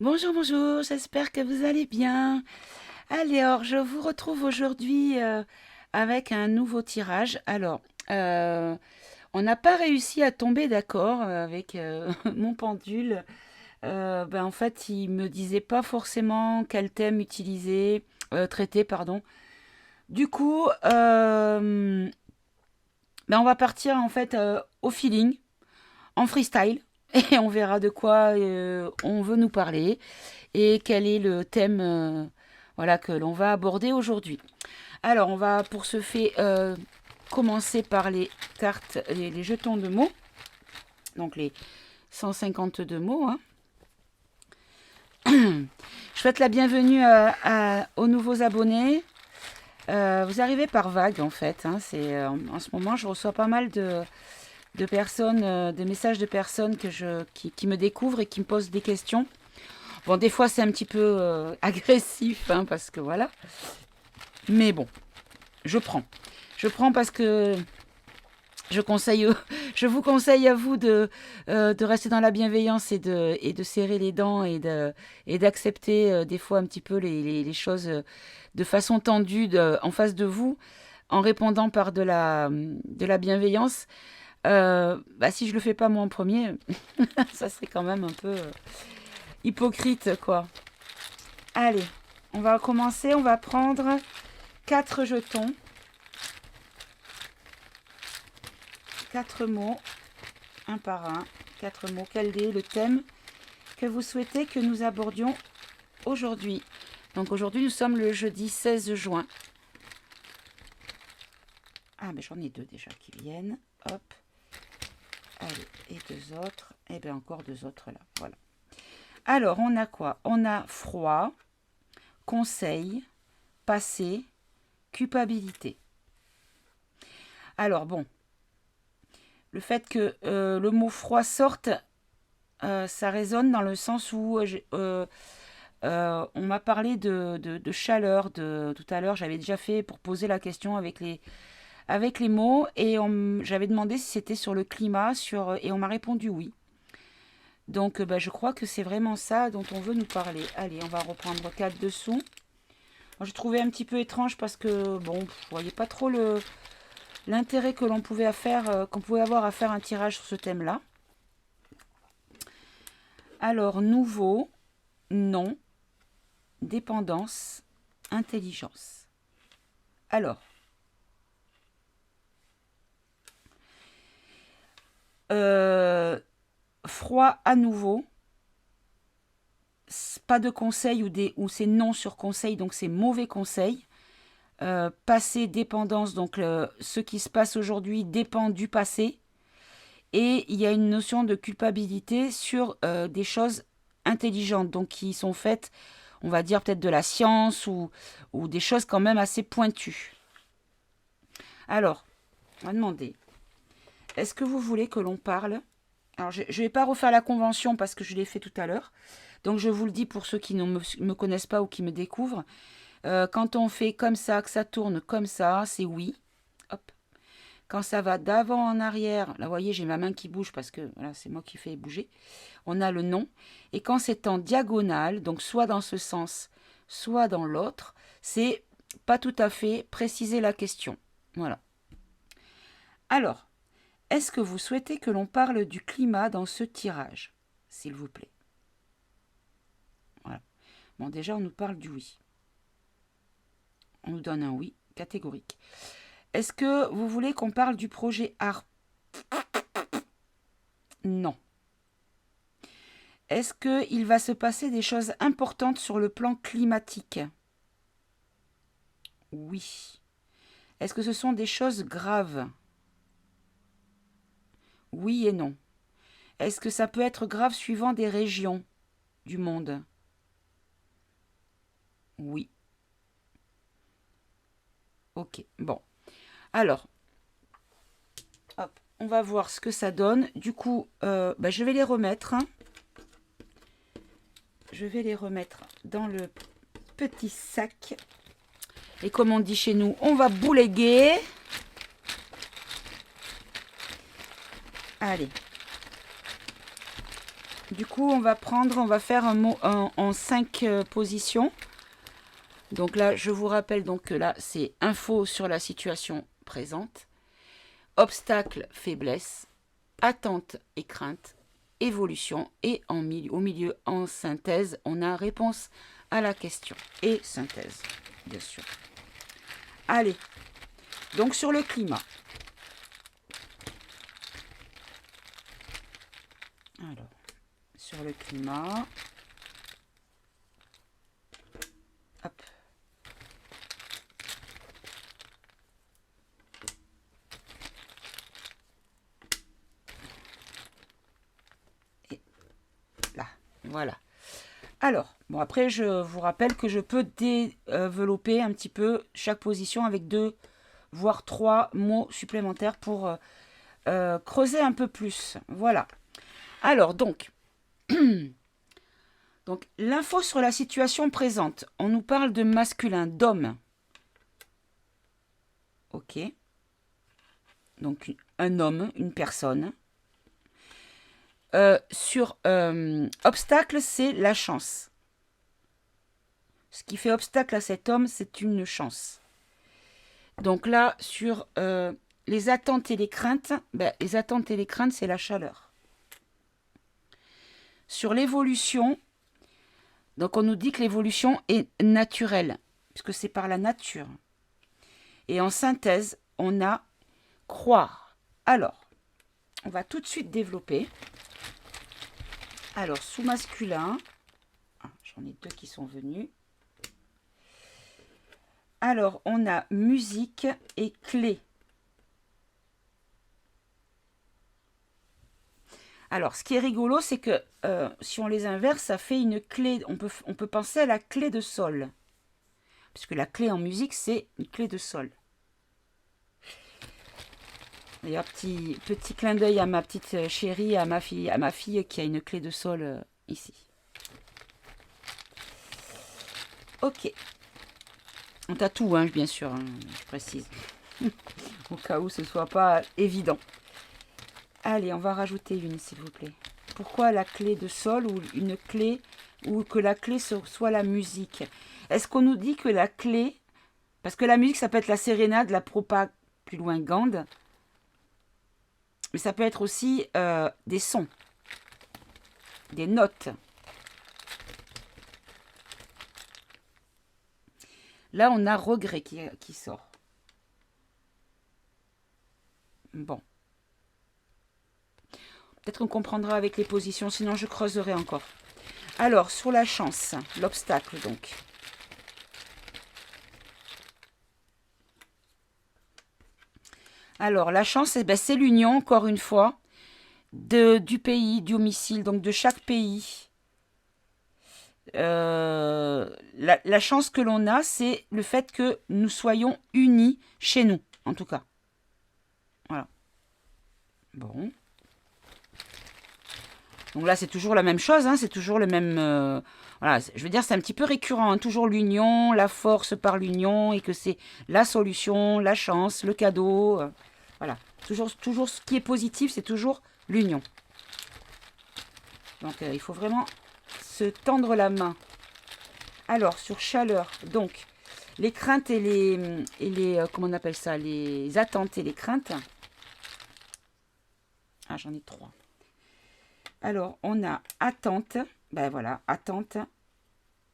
Bonjour, bonjour, j'espère que vous allez bien. Alors, je vous retrouve aujourd'hui avec un nouveau tirage. Alors, euh, on n'a pas réussi à tomber d'accord avec mon pendule. En fait, il me disait pas forcément quel thème utiliser, traiter, pardon. Du coup, on va partir en fait au feeling, en freestyle, et on verra de quoi on veut nous parler et quel est le thème voilà, que l'on va aborder aujourd'hui. Alors, on va pour ce fait commencer par les cartes, les jetons de mots, donc les 152 mots. Hein. Je souhaite la bienvenue aux nouveaux abonnés. Vous arrivez par vague en fait. Hein. En ce moment, je reçois pas mal de personnes, de messages de personnes qui me découvrent et qui me posent des questions. Bon, des fois, c'est un petit peu agressif, hein, parce que voilà. Mais bon, je prends. Je prends parce que je conseille, je vous conseille à vous de rester dans la bienveillance et de serrer les dents et d'accepter des fois un petit peu les choses de façon tendue en face de vous, en répondant par de la bienveillance. Si je le fais pas moi en premier, ça serait quand même un peu hypocrite, quoi. Allez, on va commencer. On va prendre 4 jetons, 4 mots, un par un. 4 mots. Quel est le thème que vous souhaitez que nous abordions aujourd'hui? Donc aujourd'hui, nous sommes le jeudi 16 juin. Ah, mais j'en ai 2 déjà qui viennent. Hop. Allez, et 2 autres. Et bien encore 2 autres là. Voilà. Alors, on a quoi? On a froid, conseil, passé, culpabilité. Alors bon, le fait que le mot froid sorte, ça résonne dans le sens où on m'a parlé de chaleur tout à l'heure. J'avais déjà fait pour poser la question avec les mots et j'avais demandé si c'était sur le climat et on m'a répondu oui. Donc je crois que c'est vraiment ça dont on veut nous parler. Allez, on va reprendre 4 dessous. J'ai trouvé un petit peu étrange parce que bon, je voyais pas trop l'intérêt que qu'on pouvait avoir à faire un tirage sur ce thème-là. Alors, nouveau, non, dépendance, intelligence. Alors, froid à nouveau, pas de conseil ou c'est non sur conseil, donc c'est mauvais conseil. Passé, dépendance, donc ce qui se passe aujourd'hui dépend du passé. Et il y a une notion de culpabilité sur des choses intelligentes, donc qui sont faites, on va dire peut-être de la science ou des choses quand même assez pointues. Alors, on va demander, est-ce que vous voulez que l'on parle? Alors, je ne vais pas refaire la convention parce que je l'ai fait tout à l'heure. Donc, je vous le dis pour ceux qui ne me connaissent pas ou qui me découvrent. Quand on fait comme ça, que ça tourne comme ça, c'est oui. Hop. Quand ça va d'avant en arrière, là, vous voyez, j'ai ma main qui bouge parce que voilà, c'est moi qui fais bouger. On a le non. Et quand c'est en diagonale, donc soit dans ce sens, soit dans l'autre, c'est pas tout à fait préciser la question. Voilà. Alors, est-ce que vous souhaitez que l'on parle du climat dans ce tirage, s'il vous plaît? Voilà. Bon, déjà, on nous parle du oui. On nous donne un oui catégorique. Est-ce que vous voulez qu'on parle du projet art? Non. Est-ce qu'il va se passer des choses importantes sur le plan climatique? Oui. Est-ce que ce sont des choses graves? Oui et non. Est-ce que ça peut être grave suivant des régions du monde? Oui. Ok, bon. Alors, hop, on va voir ce que ça donne. Du coup, je vais les remettre. Hein. Je vais les remettre dans le petit sac. Et comme on dit chez nous, on va bouléguer. Allez. du coup, on va faire un mot en 5 positions. Donc là, je vous rappelle donc que là, c'est info sur la situation présente, obstacle, faiblesse, attente et crainte, évolution, et au milieu, en synthèse, on a réponse à la question et synthèse, bien sûr. Allez, donc sur le climat. Alors, sur le climat, hop. Et là, voilà. Alors, bon, après, je vous rappelle que je peux développer un petit peu chaque position avec 2, voire 3 mots supplémentaires pour creuser un peu plus. Voilà. Alors, donc l'info sur la situation présente. On nous parle de masculin, d'homme. Ok. Donc, un homme, une personne. Sur obstacle, c'est la chance. Ce qui fait obstacle à cet homme, c'est une chance. Donc là, sur les attentes et les craintes, les attentes et les craintes, c'est la chaleur. Sur l'évolution, donc on nous dit que l'évolution est naturelle, puisque c'est par la nature. Et en synthèse, on a croire. Alors, on va tout de suite développer. Alors, sous masculin, j'en ai 2 qui sont venus. Alors, on a musique et clé. Alors, ce qui est rigolo, c'est que si on les inverse, ça fait une clé. On peut penser à la clé de sol. Puisque la clé en musique, c'est une clé de sol. D'ailleurs, petit clin d'œil à ma petite chérie, à ma fille qui a une clé de sol ici. Ok. On t'a tout, hein, bien sûr, hein, je précise. Au cas où ce ne soit pas évident. Allez, on va rajouter une, s'il vous plaît. Pourquoi la clé de sol ou une clé, ou que la clé soit la musique? Est-ce qu'on nous dit que la clé, parce que la musique, ça peut être la sérénade, la propa, plus loin Gand, mais ça peut être aussi des sons, des notes. Là, on a regret qui sort. Bon. Peut-être qu'on comprendra avec les positions, sinon je creuserai encore. Alors, sur la chance, l'obstacle donc. Alors, la chance, c'est l'union, encore une fois, du pays, du domicile, donc de chaque pays. La chance que l'on a, c'est le fait que nous soyons unis chez nous, en tout cas. Voilà. Bon. Donc là, c'est toujours la même chose, hein, c'est toujours le même... voilà, je veux dire, c'est un petit peu récurrent, hein, toujours l'union, la force par l'union, et que c'est la solution, la chance, le cadeau. Voilà, toujours ce qui est positif, c'est toujours l'union. Donc, il faut vraiment se tendre la main. Alors, sur chaleur, donc, les craintes et les comment on appelle ça, les attentes et les craintes. Ah, j'en ai 3. Alors, on a attente, ben voilà, attente,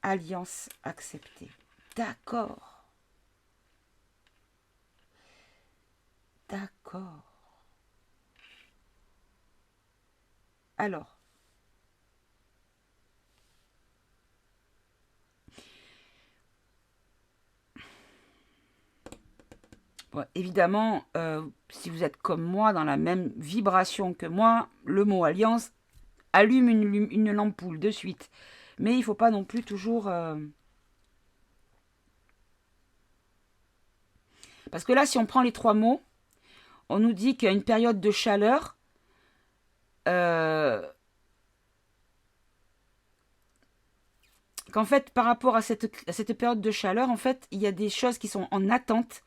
alliance acceptée. D'accord. D'accord. Alors, bon, évidemment, si vous êtes comme moi, dans la même vibration que moi, le mot alliance allume une ampoule de suite. Mais il ne faut pas non plus toujours... Parce que là, si on prend les 3 mots, on nous dit qu'il y a une période de chaleur. Qu'en fait, par rapport à cette période de chaleur, en fait, il y a des choses qui sont en attente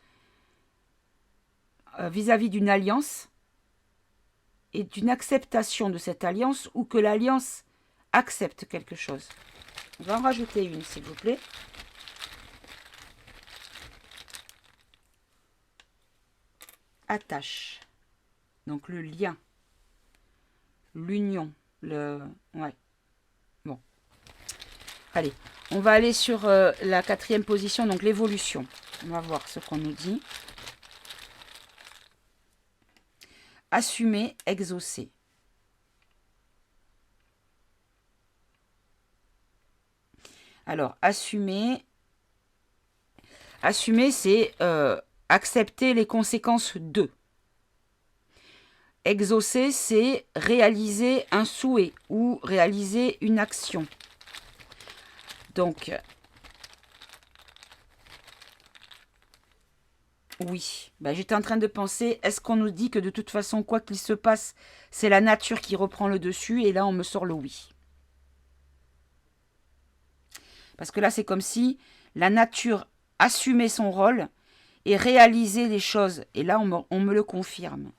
vis-à-vis d'une alliance et d'une acceptation de cette alliance, ou que l'alliance accepte quelque chose. On va en rajouter une, s'il vous plaît. Attache. Donc le lien. L'union. Ouais. Bon. Allez. On va aller sur la 4e position, donc l'évolution. On va voir ce qu'on nous dit. Assumer, exaucer. Alors, assumer, c'est accepter les conséquences de. Exaucer, c'est réaliser un souhait ou réaliser une action. Donc, oui, j'étais en train de penser, est-ce qu'on nous dit que de toute façon, quoi qu'il se passe, c'est la nature qui reprend le dessus, et là, on me sort le oui. Parce que là, c'est comme si la nature assumait son rôle et réalisait les choses. Et là, on me le confirme.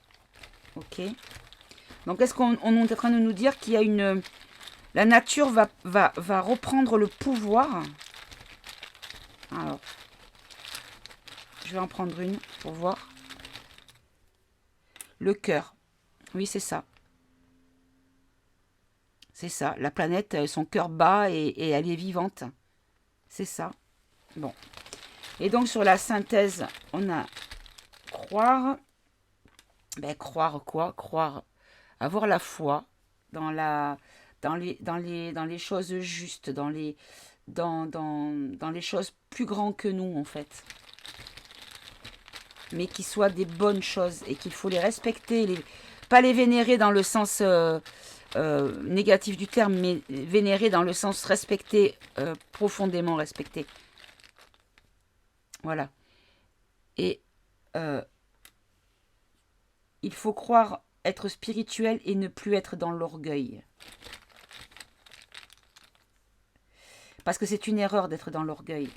Ok. Donc, est-ce qu'on est en train de nous dire qu'il y a une... La nature va reprendre le pouvoir. Alors, je vais en prendre une pour voir. Le cœur. Oui, c'est ça. C'est ça. La planète, son cœur bat et elle est vivante. C'est ça. Bon. Et donc, sur la synthèse, on a croire. Croire quoi? Croire. Avoir la foi dans les choses justes, dans les choses plus grandes que nous, en fait. Mais qui soient des bonnes choses et qu'il faut les respecter, pas les vénérer dans le sens négatif du terme, mais vénérer dans le sens respecter, profondément respecter. Voilà. Et il faut croire être spirituel et ne plus être dans l'orgueil. Parce que c'est une erreur d'être dans l'orgueil.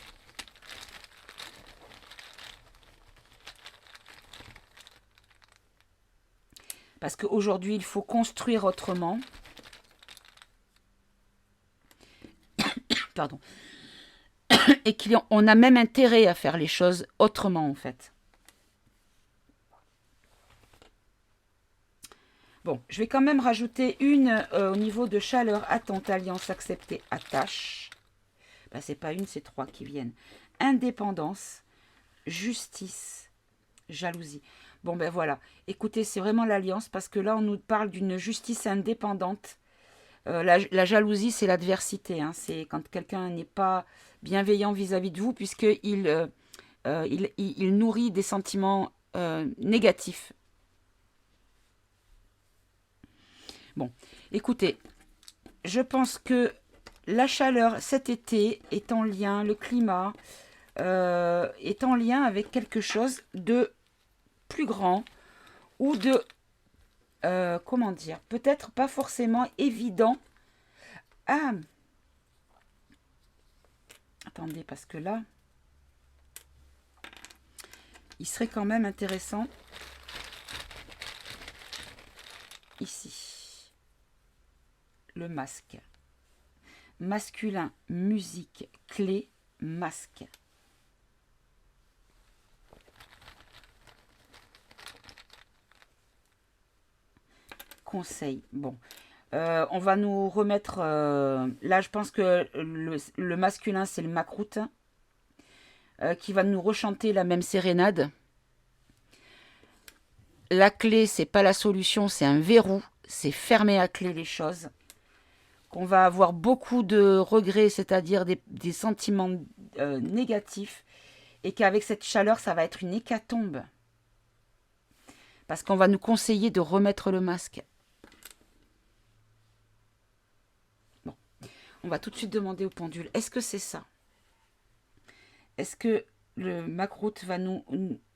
Parce qu'aujourd'hui, il faut construire autrement. Pardon. Et qu'on a même intérêt à faire les choses autrement, en fait. Bon, je vais quand même rajouter une au niveau de chaleur, attente, alliance, accepter, attache. C'est pas une, c'est 3 qui viennent. Indépendance, justice, jalousie. Bon, voilà. Écoutez, c'est vraiment l'alliance parce que là, on nous parle d'une justice indépendante. La jalousie, c'est l'adversité. Hein. C'est quand quelqu'un n'est pas bienveillant vis-à-vis de vous puisqu'il il nourrit des sentiments négatifs. Bon, écoutez, je pense que la chaleur cet été est en lien, le climat est en lien avec quelque chose de plus grand ou de, comment dire, peut-être pas forcément évident. Ah, attendez, parce que là, il serait quand même intéressant, ici, le masque. Masculin, musique, clé, masque. Conseil. Bon. On va nous remettre... là, je pense que le masculin, c'est le macroute. Qui va nous rechanter la même sérénade. La clé, c'est pas la solution, c'est un verrou. C'est fermer à clé les choses. Qu'on va avoir beaucoup de regrets, c'est-à-dire des sentiments négatifs. Et qu'avec cette chaleur, ça va être une hécatombe. Parce qu'on va nous conseiller de remettre le masque. Bon. On va tout de suite demander au pendule. Est-ce que c'est ça? Est-ce que le macroute va nous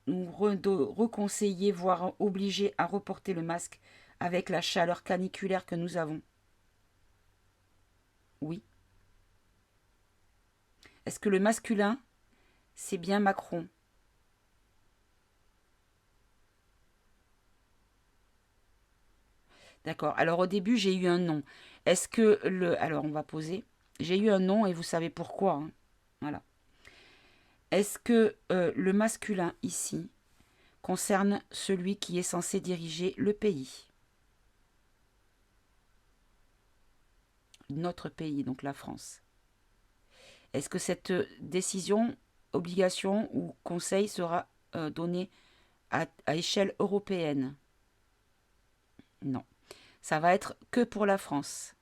reconseiller, voire obliger à reporter le masque avec la chaleur caniculaire que nous avons? Oui. Est-ce que le masculin, c'est bien Macron? D'accord. Alors au début, j'ai eu un non. Est-ce que le... Alors, on va poser. J'ai eu un nom et vous savez pourquoi. Hein. Voilà. Est-ce que le masculin ici concerne celui qui est censé diriger le pays? Notre pays, donc la France. Est-ce que cette décision, obligation ou conseil sera donnée à échelle européenne? Non. Ça va être que pour la France.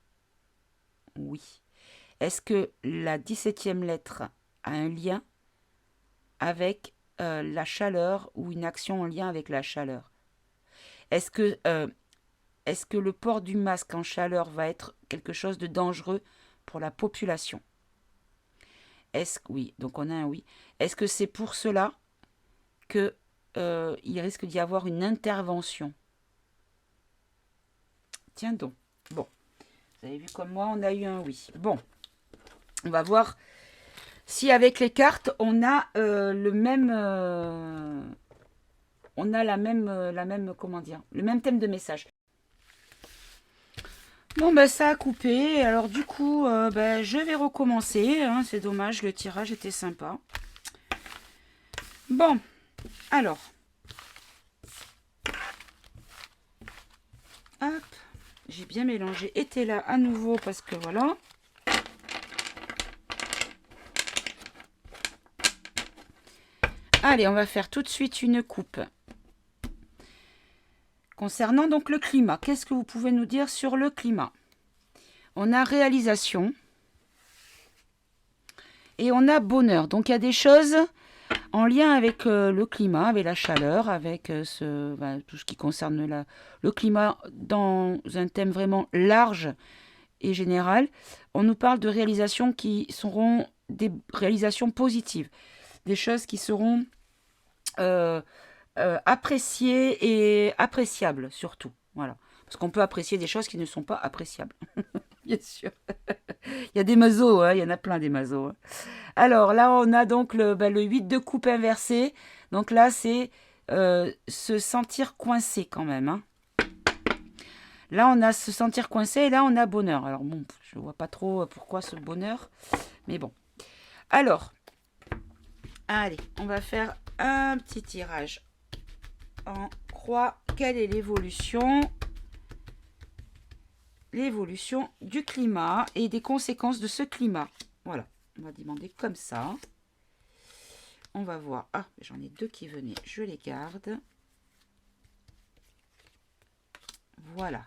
Oui. Est-ce que la 17e lettre a un lien avec la chaleur ou une action en lien avec la chaleur? Est-ce que le port du masque en chaleur va être quelque chose de dangereux pour la population? Oui, donc on a un oui. Est-ce que c'est pour cela que il risque d'y avoir une intervention? Tiens donc. Bon, vous avez vu comme moi, on a eu un oui. Bon, on va voir si avec les cartes, on a le même... on a la même, comment dire, le même thème de message. Bon, ben ça a coupé. Alors du coup, ben, je vais recommencer. Hein, c'est dommage, le tirage était sympa. Bon, alors. Hop, j'ai bien mélangé. Et là à nouveau parce que voilà. Allez, on va faire tout de suite une coupe. Concernant donc le climat, qu'est-ce que vous pouvez nous dire sur le climat? On a réalisation et on a bonheur. Donc il y a des choses en lien avec le climat, avec la chaleur, avec tout ce qui concerne le climat dans un thème vraiment large et général. On nous parle de réalisations qui seront des réalisations positives, des choses qui seront appréciées et appréciables surtout. Voilà. Parce qu'on peut apprécier des choses qui ne sont pas appréciables. Bien sûr. Il y a des mazos, hein, il y en a plein des mazos. Hein. Alors là, on a donc le 8 de coupe inversé. Donc là, c'est se sentir coincé quand même. Hein. Là, on a se sentir coincé et là, on a bonheur. Alors bon, je ne vois pas trop pourquoi ce bonheur. Mais bon. Alors, allez, on va faire un petit tirage en croix. Quelle est l'évolution du climat et des conséquences de ce climat? Voilà, on va demander comme ça. On va voir. Ah, j'en ai deux qui venaient. Je les garde. Voilà.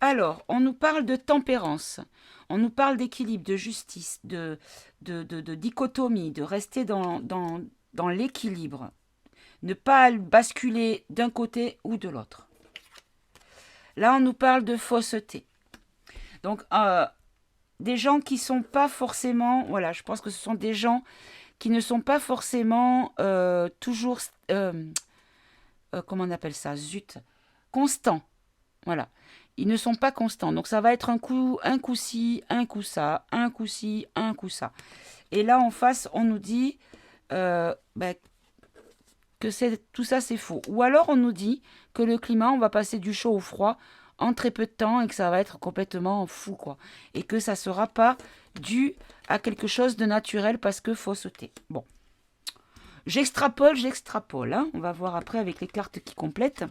Alors, on nous parle de tempérance. On nous parle d'équilibre, de justice, de dichotomie, de rester dans l'équilibre. Ne pas basculer d'un côté ou de l'autre. Là, on nous parle de fausseté. Donc, des gens qui ne sont pas forcément... Voilà, je pense que ce sont des gens qui ne sont pas forcément toujours... comment on appelle ça? Zut. Constants. Voilà. Ils ne sont pas constants. Donc, ça va être un coup ci, un coup ça, un coup ci, un coup ça. Et là, en face, on nous dit que tout ça, c'est faux. Ou alors, on nous dit que le climat, on va passer du chaud au froid en très peu de temps et que ça va être complètement fou, quoi. Et que ça ne sera pas dû à quelque chose de naturel parce que fausseté. Bon. J'extrapole. Hein. On va voir après avec les cartes qui complètent.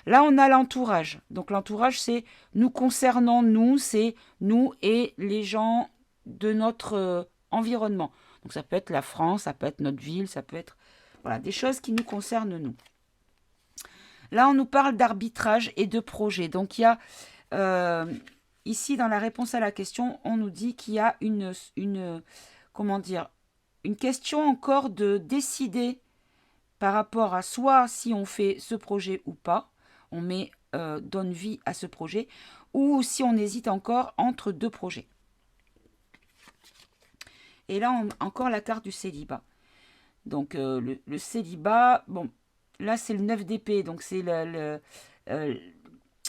Là, on a l'entourage. Donc, l'entourage, c'est nous concernant, nous, c'est nous et les gens de notre environnement. Donc, ça peut être la France, ça peut être notre ville, ça peut être voilà, des choses qui nous concernent, nous. Là, on nous parle d'arbitrage et de projet. Donc, il y a, ici, dans la réponse à la question, on nous dit qu'il y a comment dire, une question encore de décider par rapport à soit si on fait ce projet ou pas, on donne vie à ce projet, ou si on hésite encore entre deux projets. Et là, encore la carte du célibat. Donc, le célibat, bon, là, c'est le 9 d'épée, donc c'est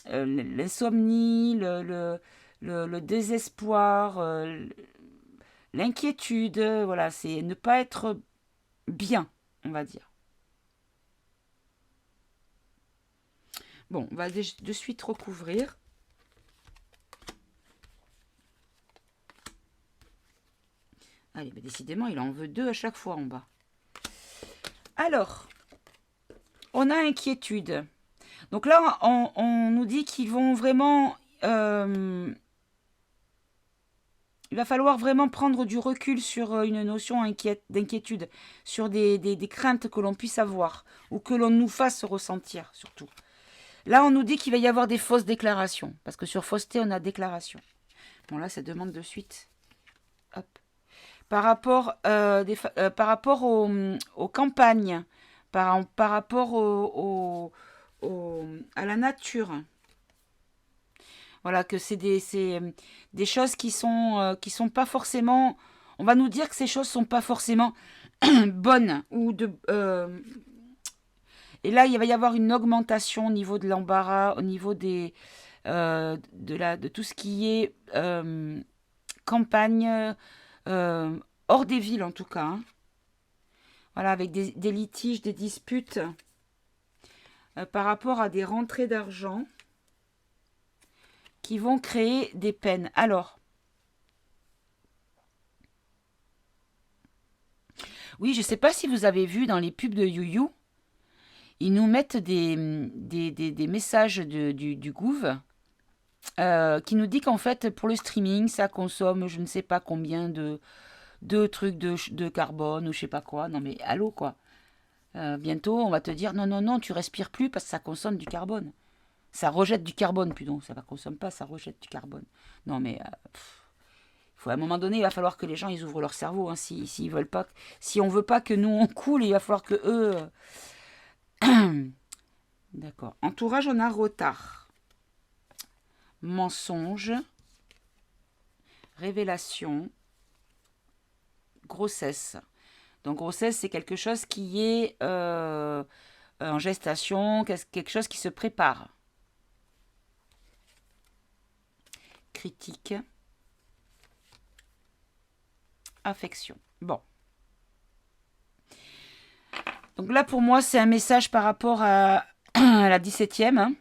l'insomnie, le désespoir, l'inquiétude, voilà, c'est ne pas être bien, on va dire. Bon, on va de suite recouvrir. Allez, bah décidément, il en veut 2 à chaque fois en bas. Alors, on a inquiétude. Donc là, on nous dit qu'ils vont vraiment... il va falloir vraiment prendre du recul sur une notion d'inquiétude, sur des craintes que l'on puisse avoir, ou que l'on nous fasse ressentir, surtout. Là, on nous dit qu'il va y avoir des fausses déclarations, parce que sur fausseté, on a déclaration. Bon, là, ça demande de suite. Hop. Par rapport, par rapport aux campagnes, par rapport à la nature. Voilà, que c'est des choses qui sont pas forcément... On va nous dire que ces choses sont pas forcément bonnes. Et là, il va y avoir une augmentation au niveau de l'embarras, au niveau de tout ce qui est campagne, hors des villes en tout cas. Hein. Voilà, avec des litiges, des disputes par rapport à des rentrées d'argent qui vont créer des peines. Alors, oui, je ne sais pas si vous avez vu dans les pubs de YouYou, ils nous mettent des messages du Gouv qui nous dit qu'en fait, pour le streaming, ça consomme je ne sais pas combien de trucs de carbone ou je sais pas quoi. Non mais allô quoi. Bientôt, on va te dire non, non, non, tu respires plus parce que ça consomme du carbone. Ça rejette du carbone, plutôt. Ça ne consomme pas, ça rejette du carbone. Non mais... à un moment donné, il va falloir que les gens ils ouvrent leur cerveau. Hein, si veulent pas, si on veut pas que nous on coule, il va falloir que eux. D'accord. Entourage, on a retard, mensonge, révélation, grossesse. Donc grossesse, c'est quelque chose qui est en gestation, quelque chose qui se prépare. Critique. Affection. Bon. Donc là, pour moi, c'est un message par rapport à la 17e. Hein,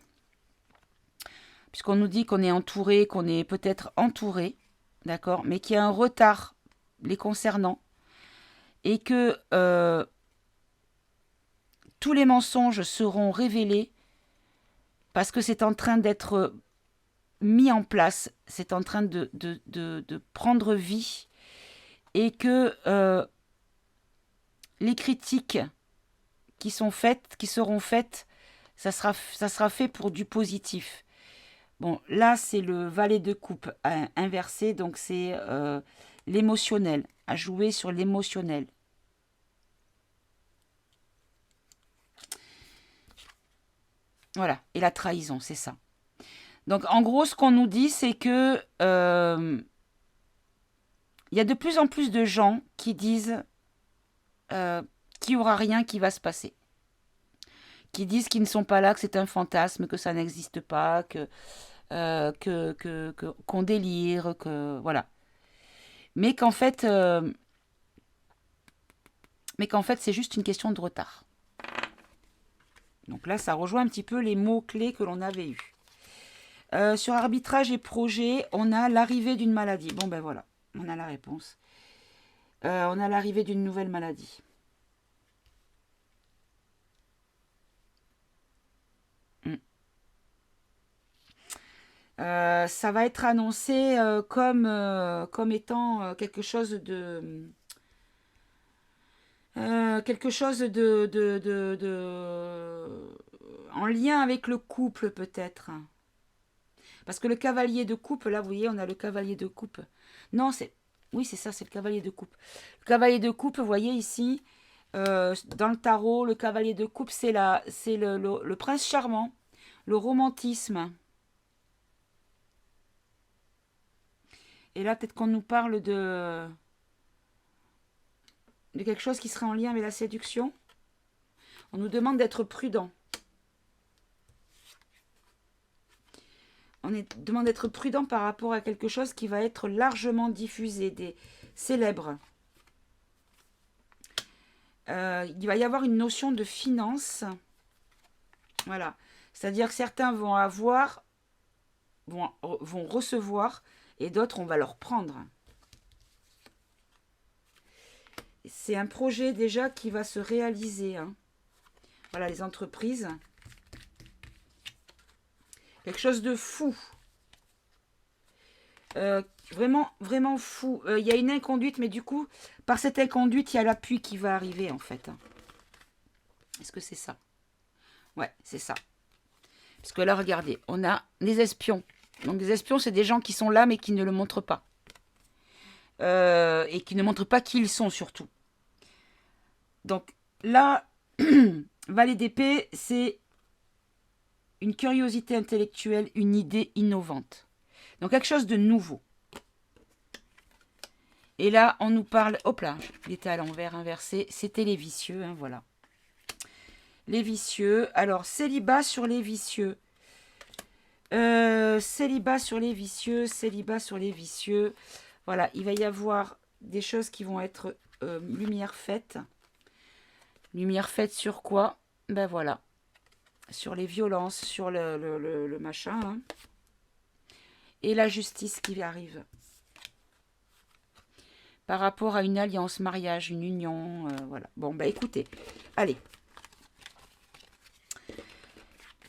puisqu'on nous dit qu'on est entouré, qu'on est peut-être entouré, d'accord, mais qu'il y a un retard les concernant. Et que tous les mensonges seront révélés parce que c'est en train d'être mis en place, c'est en train de prendre vie. Et que les critiques qui seront faites, ça sera fait pour du positif. Bon, là, c'est le valet de coupe inversé, donc c'est l'émotionnel, à jouer sur l'émotionnel. Voilà, et la trahison, c'est ça. Donc, en gros, ce qu'on nous dit, c'est que il y a de plus en plus de gens qui disent qu'il n'y aura rien qui va se passer. Qui disent qu'ils ne sont pas là, que c'est un fantasme, que ça n'existe pas, qu'on délire, que voilà. Mais qu'en fait, c'est juste une question de retard. Donc là, ça rejoint un petit peu les mots-clés que l'on avait eus. Sur arbitrage et projet, on a l'arrivée d'une maladie. Bon, ben voilà, on a la réponse. On a l'arrivée d'une nouvelle maladie. Ça va être annoncé comme étant quelque chose de... en lien avec le couple peut-être. Parce que le cavalier de coupe, là vous voyez, on a le cavalier de coupe. Non, oui c'est ça, c'est le cavalier de coupe. Le cavalier de coupe, vous voyez ici, dans le tarot, le cavalier de coupe, c'est le prince charmant, le romantisme. Et là, peut-être qu'on nous parle de quelque chose qui serait en lien avec la séduction. On nous demande d'être prudent. On demande d'être prudent par rapport à quelque chose qui va être largement diffusé, des célèbres. Il va y avoir une notion de finance. Voilà. C'est-à-dire que certains vont recevoir, et d'autres, on va leur prendre. c'est un projet déjà qui va se réaliser. Hein. Voilà, les entreprises. Quelque chose de fou. Vraiment, vraiment fou. Il y a une inconduite, mais du coup, par cette inconduite, il y a l'appui qui va arriver, en fait. Est-ce que c'est ça? Ouais, c'est ça. Parce que là, regardez, on a des espions. Donc, des espions, c'est des gens qui sont là, mais qui ne le montrent pas. Et qui ne montrent pas qui ils sont, surtout. Donc, là, Valet d'épée, c'est une curiosité intellectuelle, une idée innovante. Donc, quelque chose de nouveau. Et là, on nous parle... Hop là, il était à l'envers, inversé. C'était les vicieux, hein, voilà. Les vicieux. Alors, célibat sur les vicieux. Célibat sur les vicieux, célibat sur les vicieux. Voilà, il va y avoir des choses qui vont être lumière faite. Lumière faite sur quoi? Ben voilà. Sur les violences, sur le machin. Hein. Et la justice qui arrive. Par rapport à une alliance, mariage, une union. Voilà. Bon, ben écoutez. Allez.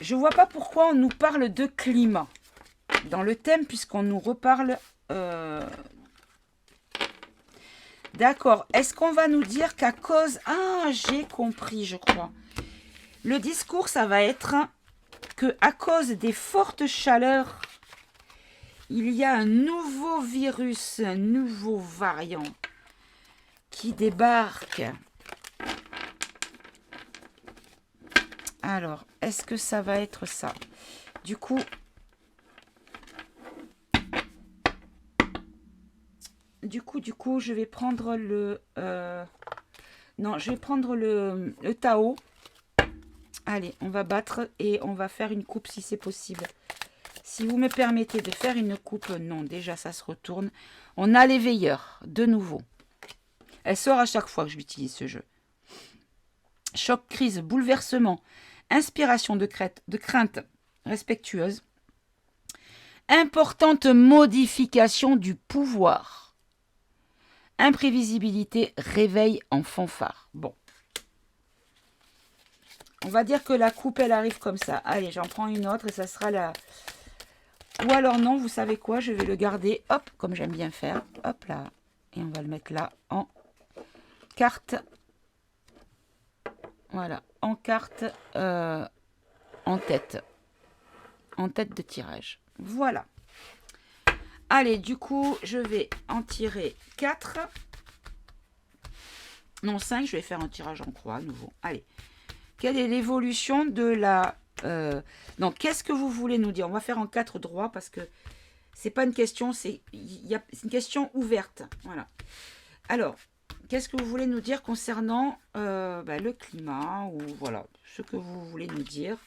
Je ne vois pas pourquoi on nous parle de climat dans le thème, puisqu'on nous reparle... D'accord. Est-ce qu'on va nous dire qu'à cause... Ah, j'ai compris, je crois. Le discours, ça va être que à cause des fortes chaleurs, il y a un nouveau virus, un nouveau variant qui débarque. Alors, est-ce que ça va être ça? Du coup, je vais prendre le... non, je vais prendre le Tao. Allez, on va battre et on va faire une coupe si c'est possible. Si vous me permettez de faire une coupe, non, déjà ça se retourne. On a l'éveilleur, de nouveau. Elle sort à chaque fois que j'utilise ce jeu. Choc, crise, bouleversement, inspiration de crainte respectueuse. Importante modification du pouvoir. Imprévisibilité, réveil en fanfare. Bon. On va dire que la coupe, elle arrive comme ça. Allez, j'en prends une autre et ça sera la... Ou alors non, vous savez quoi? Je vais le garder, hop, comme j'aime bien faire. Hop là. Et on va le mettre là en carte. Voilà, en carte, en tête. En tête de tirage. Voilà. Allez, du coup, je vais en tirer 4. Non, 5, je vais faire un tirage en croix à nouveau. Allez. Quelle est l'évolution de la... Donc, qu'est-ce que vous voulez nous dire? On va faire en 4 droits parce que c'est pas une question, c'est une question ouverte. Voilà. Alors, qu'est-ce que vous voulez nous dire concernant le climat ou voilà, ce que vous voulez nous dire?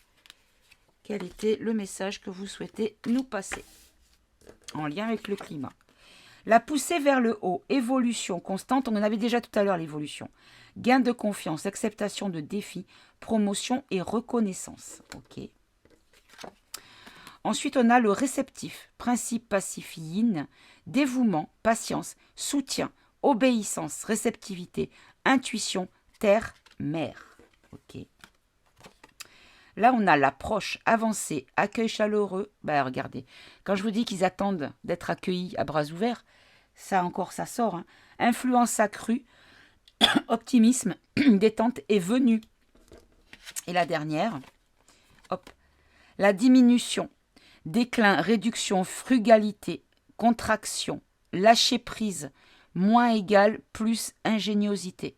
Quel était le message que vous souhaitez nous passer en lien avec le climat? La poussée vers le haut, évolution constante, on en avait déjà tout à l'heure l'évolution. Gain de confiance, acceptation de défis, promotion et reconnaissance. Ok. Ensuite, on a le réceptif, principe passif yin, dévouement, patience, soutien, obéissance, réceptivité, intuition, terre, mer. Ok. Là, on a l'approche avancée, accueil chaleureux. Ben, regardez, quand je vous dis qu'ils attendent d'être accueillis à bras ouverts, ça encore, ça sort. Hein. Influence accrue, optimisme, détente est venue. Et la dernière, hop, la diminution, déclin, réduction, frugalité, contraction, lâcher prise, moins égal, plus ingéniosité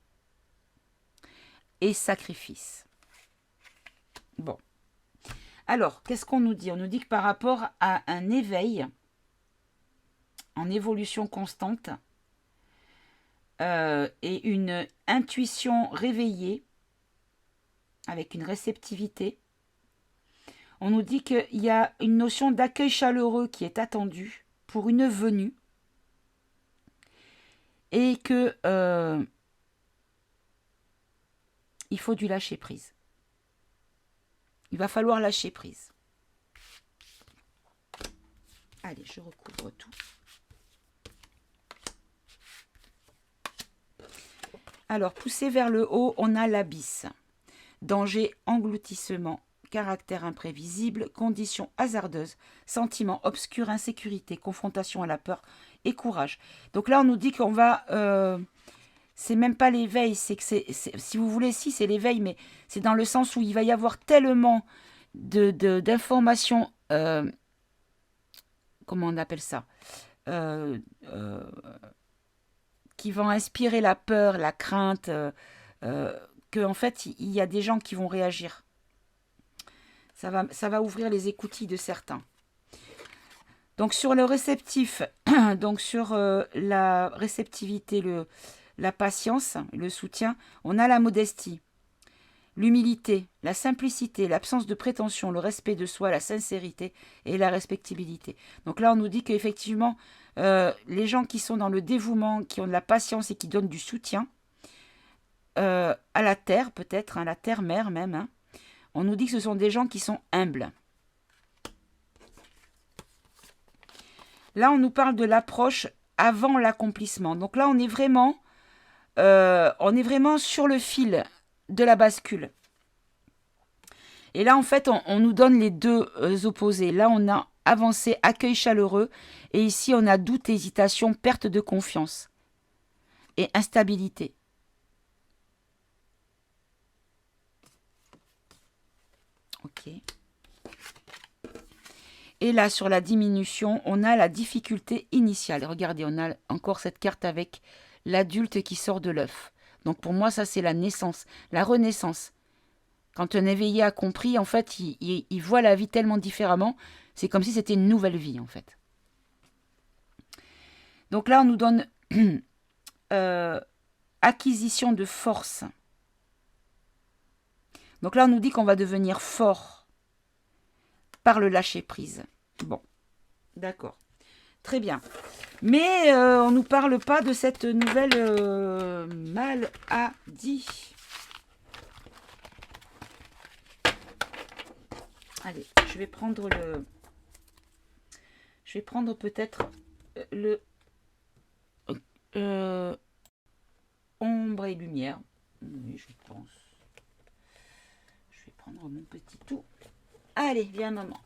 et sacrifice. Bon. Alors, qu'est-ce qu'on nous dit? On nous dit que par rapport à un éveil en évolution constante et une intuition réveillée avec une réceptivité, on nous dit qu'il y a une notion d'accueil chaleureux qui est attendue pour une venue et que il faut du lâcher prise. Il va falloir lâcher prise. Allez, je recouvre tout. Alors, poussé vers le haut, on a l'abysse. Danger, engloutissement, caractère imprévisible, conditions hasardeuses, sentiments obscurs, insécurité, confrontation à la peur et courage. Donc là, on nous dit qu'on va... c'est même pas l'éveil, c'est que si vous voulez, si c'est l'éveil, mais c'est dans le sens où il va y avoir tellement d'informations, comment on appelle ça, euh, euh, qui vont inspirer la peur, la crainte, qu'en fait, il y a des gens qui vont réagir. Ça va ouvrir les écoutilles de certains. Donc sur le réceptif, donc sur la réceptivité, la patience, le soutien, on a la modestie, l'humilité, la simplicité, l'absence de prétention, le respect de soi, la sincérité et la respectabilité. Donc là, on nous dit qu'effectivement, les gens qui sont dans le dévouement, qui ont de la patience et qui donnent du soutien, à la terre peut-être, hein, la terre-mère même, hein, on nous dit que ce sont des gens qui sont humbles. Là, on nous parle de l'approche avant l'accomplissement. Donc là, on est vraiment sur le fil de la bascule. Et là, en fait, on nous donne les deux opposés. Là, on a avancé, accueil chaleureux. Et ici, on a doute, hésitation, perte de confiance et instabilité. Ok. Et là, sur la diminution, on a la difficulté initiale. Regardez, on a encore cette carte avec l'adulte qui sort de l'œuf. Donc pour moi, ça, c'est la naissance, la renaissance. Quand un éveillé a compris, en fait, il voit la vie tellement différemment. C'est comme si c'était une nouvelle vie, en fait. Donc là, on nous donne acquisition de force. Donc là, on nous dit qu'on va devenir fort par le lâcher-prise. Bon, d'accord. Très bien. Mais on ne nous parle pas de cette nouvelle maladie. Allez, je vais prendre peut-être le ombre et lumière. Oui, je pense. Je vais prendre mon petit tout. Allez, viens maman.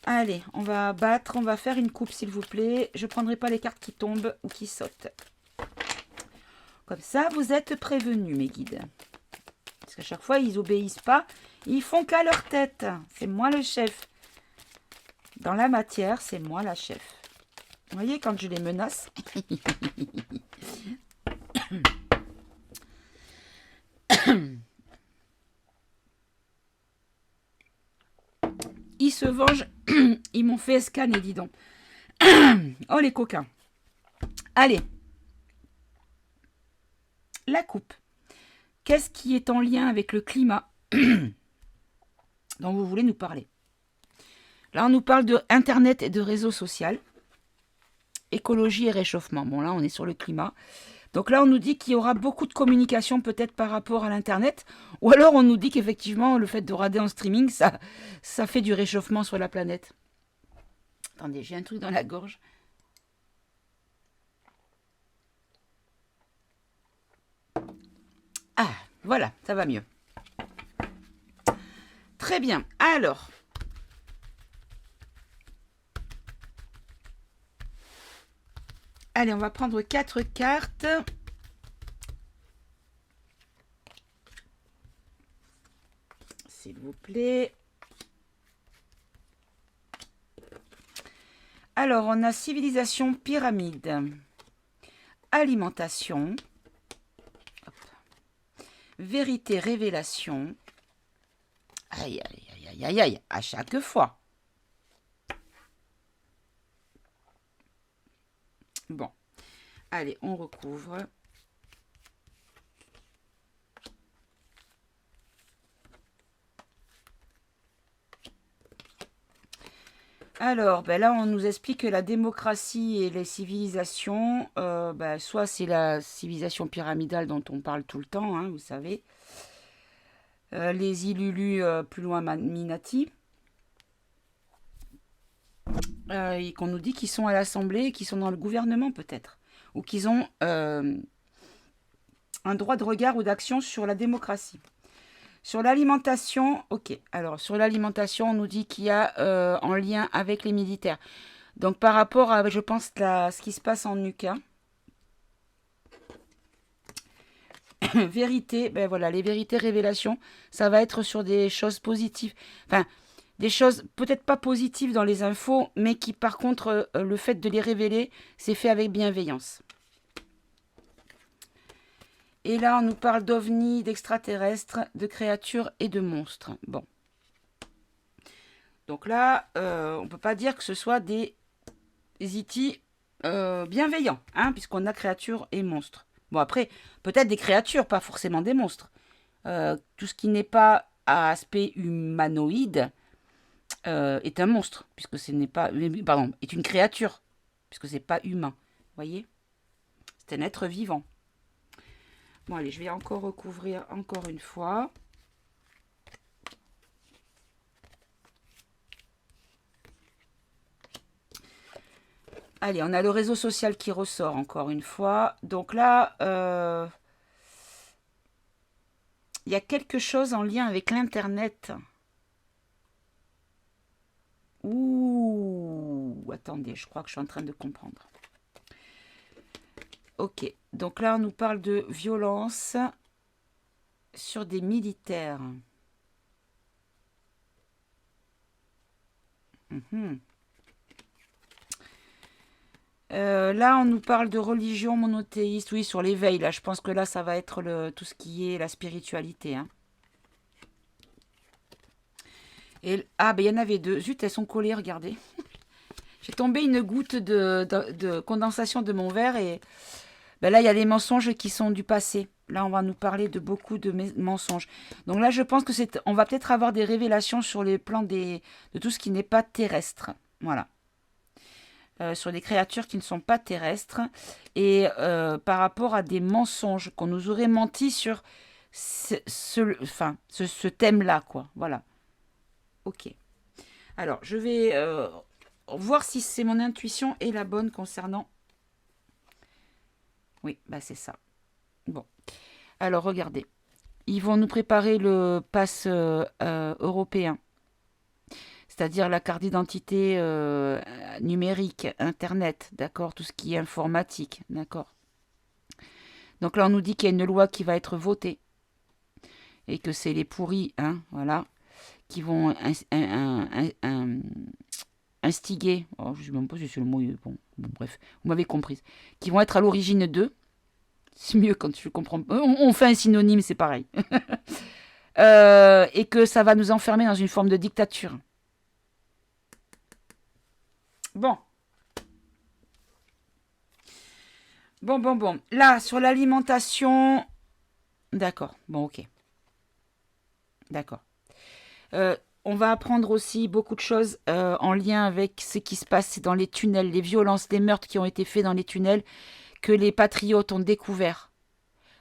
Allez, on va battre, on va faire une coupe s'il vous plaît. Je ne prendrai pas les cartes qui tombent ou qui sautent. Comme ça, vous êtes prévenus, mes guides. Parce qu'à chaque fois, ils n'obéissent pas. Ils font qu'à leur tête. C'est moi le chef. Dans la matière, c'est moi la chef. Vous voyez, quand je les menace. Ils se vengent. Ils m'ont fait scanner, dis donc. Oh, les coquins. Allez. La coupe. Qu'est-ce qui est en lien avec le climat dont vous voulez nous parler? Là, on nous parle de Internet et de réseaux sociaux. Écologie et réchauffement. Bon, là, on est sur le climat. Donc là, on nous dit qu'il y aura beaucoup de communication peut-être par rapport à l'Internet. Ou alors, on nous dit qu'effectivement, le fait de regarder en streaming, ça fait du réchauffement sur la planète. Attendez, j'ai un truc dans la gorge. Ah, voilà, ça va mieux. Très bien. Alors... Allez, on va prendre 4 cartes. S'il vous plaît. Alors, on a civilisation, pyramide, alimentation, hop. Vérité, révélation. Aïe, aïe, aïe, aïe, aïe, aïe, à chaque fois. Bon, allez, on recouvre. Alors, ben là, on nous explique que la démocratie et les civilisations, soit c'est la civilisation pyramidale dont on parle tout le temps, hein, vous savez. Les Ilulu, plus loin Minati. Et qu'on nous dit qu'ils sont à l'Assemblée, qu'ils sont dans le gouvernement peut-être. Ou qu'ils ont un droit de regard ou d'action sur la démocratie. Sur l'alimentation, ok. Alors, sur l'alimentation, on nous dit qu'il y a en lien avec les militaires. Donc, par rapport à, je pense, ce qui se passe en UK, vérité, ben voilà, les vérités, révélations, ça va être sur des choses positives. Enfin, des choses peut-être pas positives dans les infos, mais qui, par contre, le fait de les révéler, c'est fait avec bienveillance. Et là, on nous parle d'ovnis, d'extraterrestres, de créatures et de monstres. Bon. Donc là, on ne peut pas dire que ce soit des E.T. Bienveillants, hein, puisqu'on a créatures et monstres. Bon, après, peut-être des créatures, pas forcément des monstres. Tout ce qui n'est pas à aspect humanoïde est un monstre, puisque ce n'est pas... Pardon, est une créature, puisque ce n'est pas humain. Vous voyez? C'est un être vivant. Bon, allez, je vais encore recouvrir encore une fois. Allez, on a le réseau social qui ressort encore une fois. Donc là, il y a quelque chose en lien avec l'Internet. Ouh, attendez, je crois que je suis en train de comprendre. Ok, donc là, on nous parle de violence sur des militaires. Là, on nous parle de religion monothéiste. Oui, sur l'éveil. Là, je pense que là, ça va être tout ce qui est la spiritualité. Hein. Ben, il y en avait deux. Zut, elles sont collées, regardez. J'ai tombé une goutte de condensation de mon verre et ben là, il y a des mensonges qui sont du passé. Là, on va nous parler de beaucoup de mensonges. Donc là, je pense que on va peut-être avoir des révélations sur les plans de tout ce qui n'est pas terrestre. Voilà. Sur des créatures qui ne sont pas terrestres et par rapport à des mensonges qu'on nous aurait menti sur ce thème-là, quoi. Voilà. Ok. Alors, je vais voir si c'est mon intuition est la bonne concernant... Oui, bah c'est ça. Bon. Alors, regardez. Ils vont nous préparer le pass européen. C'est-à-dire la carte d'identité numérique, Internet, d'accord, tout ce qui est informatique, d'accord. Donc là, on nous dit qu'il y a une loi qui va être votée et que c'est les pourris, hein, voilà, qui vont instiguer, oh, je ne sais même pas si c'est le mot, bon, bref, vous m'avez comprise, qui vont être à l'origine d'eux. C'est mieux quand tu comprends. On fait un synonyme, c'est pareil. Et que ça va nous enfermer dans une forme de dictature. Bon. Bon. Là, sur l'alimentation... D'accord. Bon, ok. D'accord. On va apprendre aussi beaucoup de choses en lien avec ce qui se passe dans les tunnels, les violences, les meurtres qui ont été faits dans les tunnels, que les patriotes ont découvert.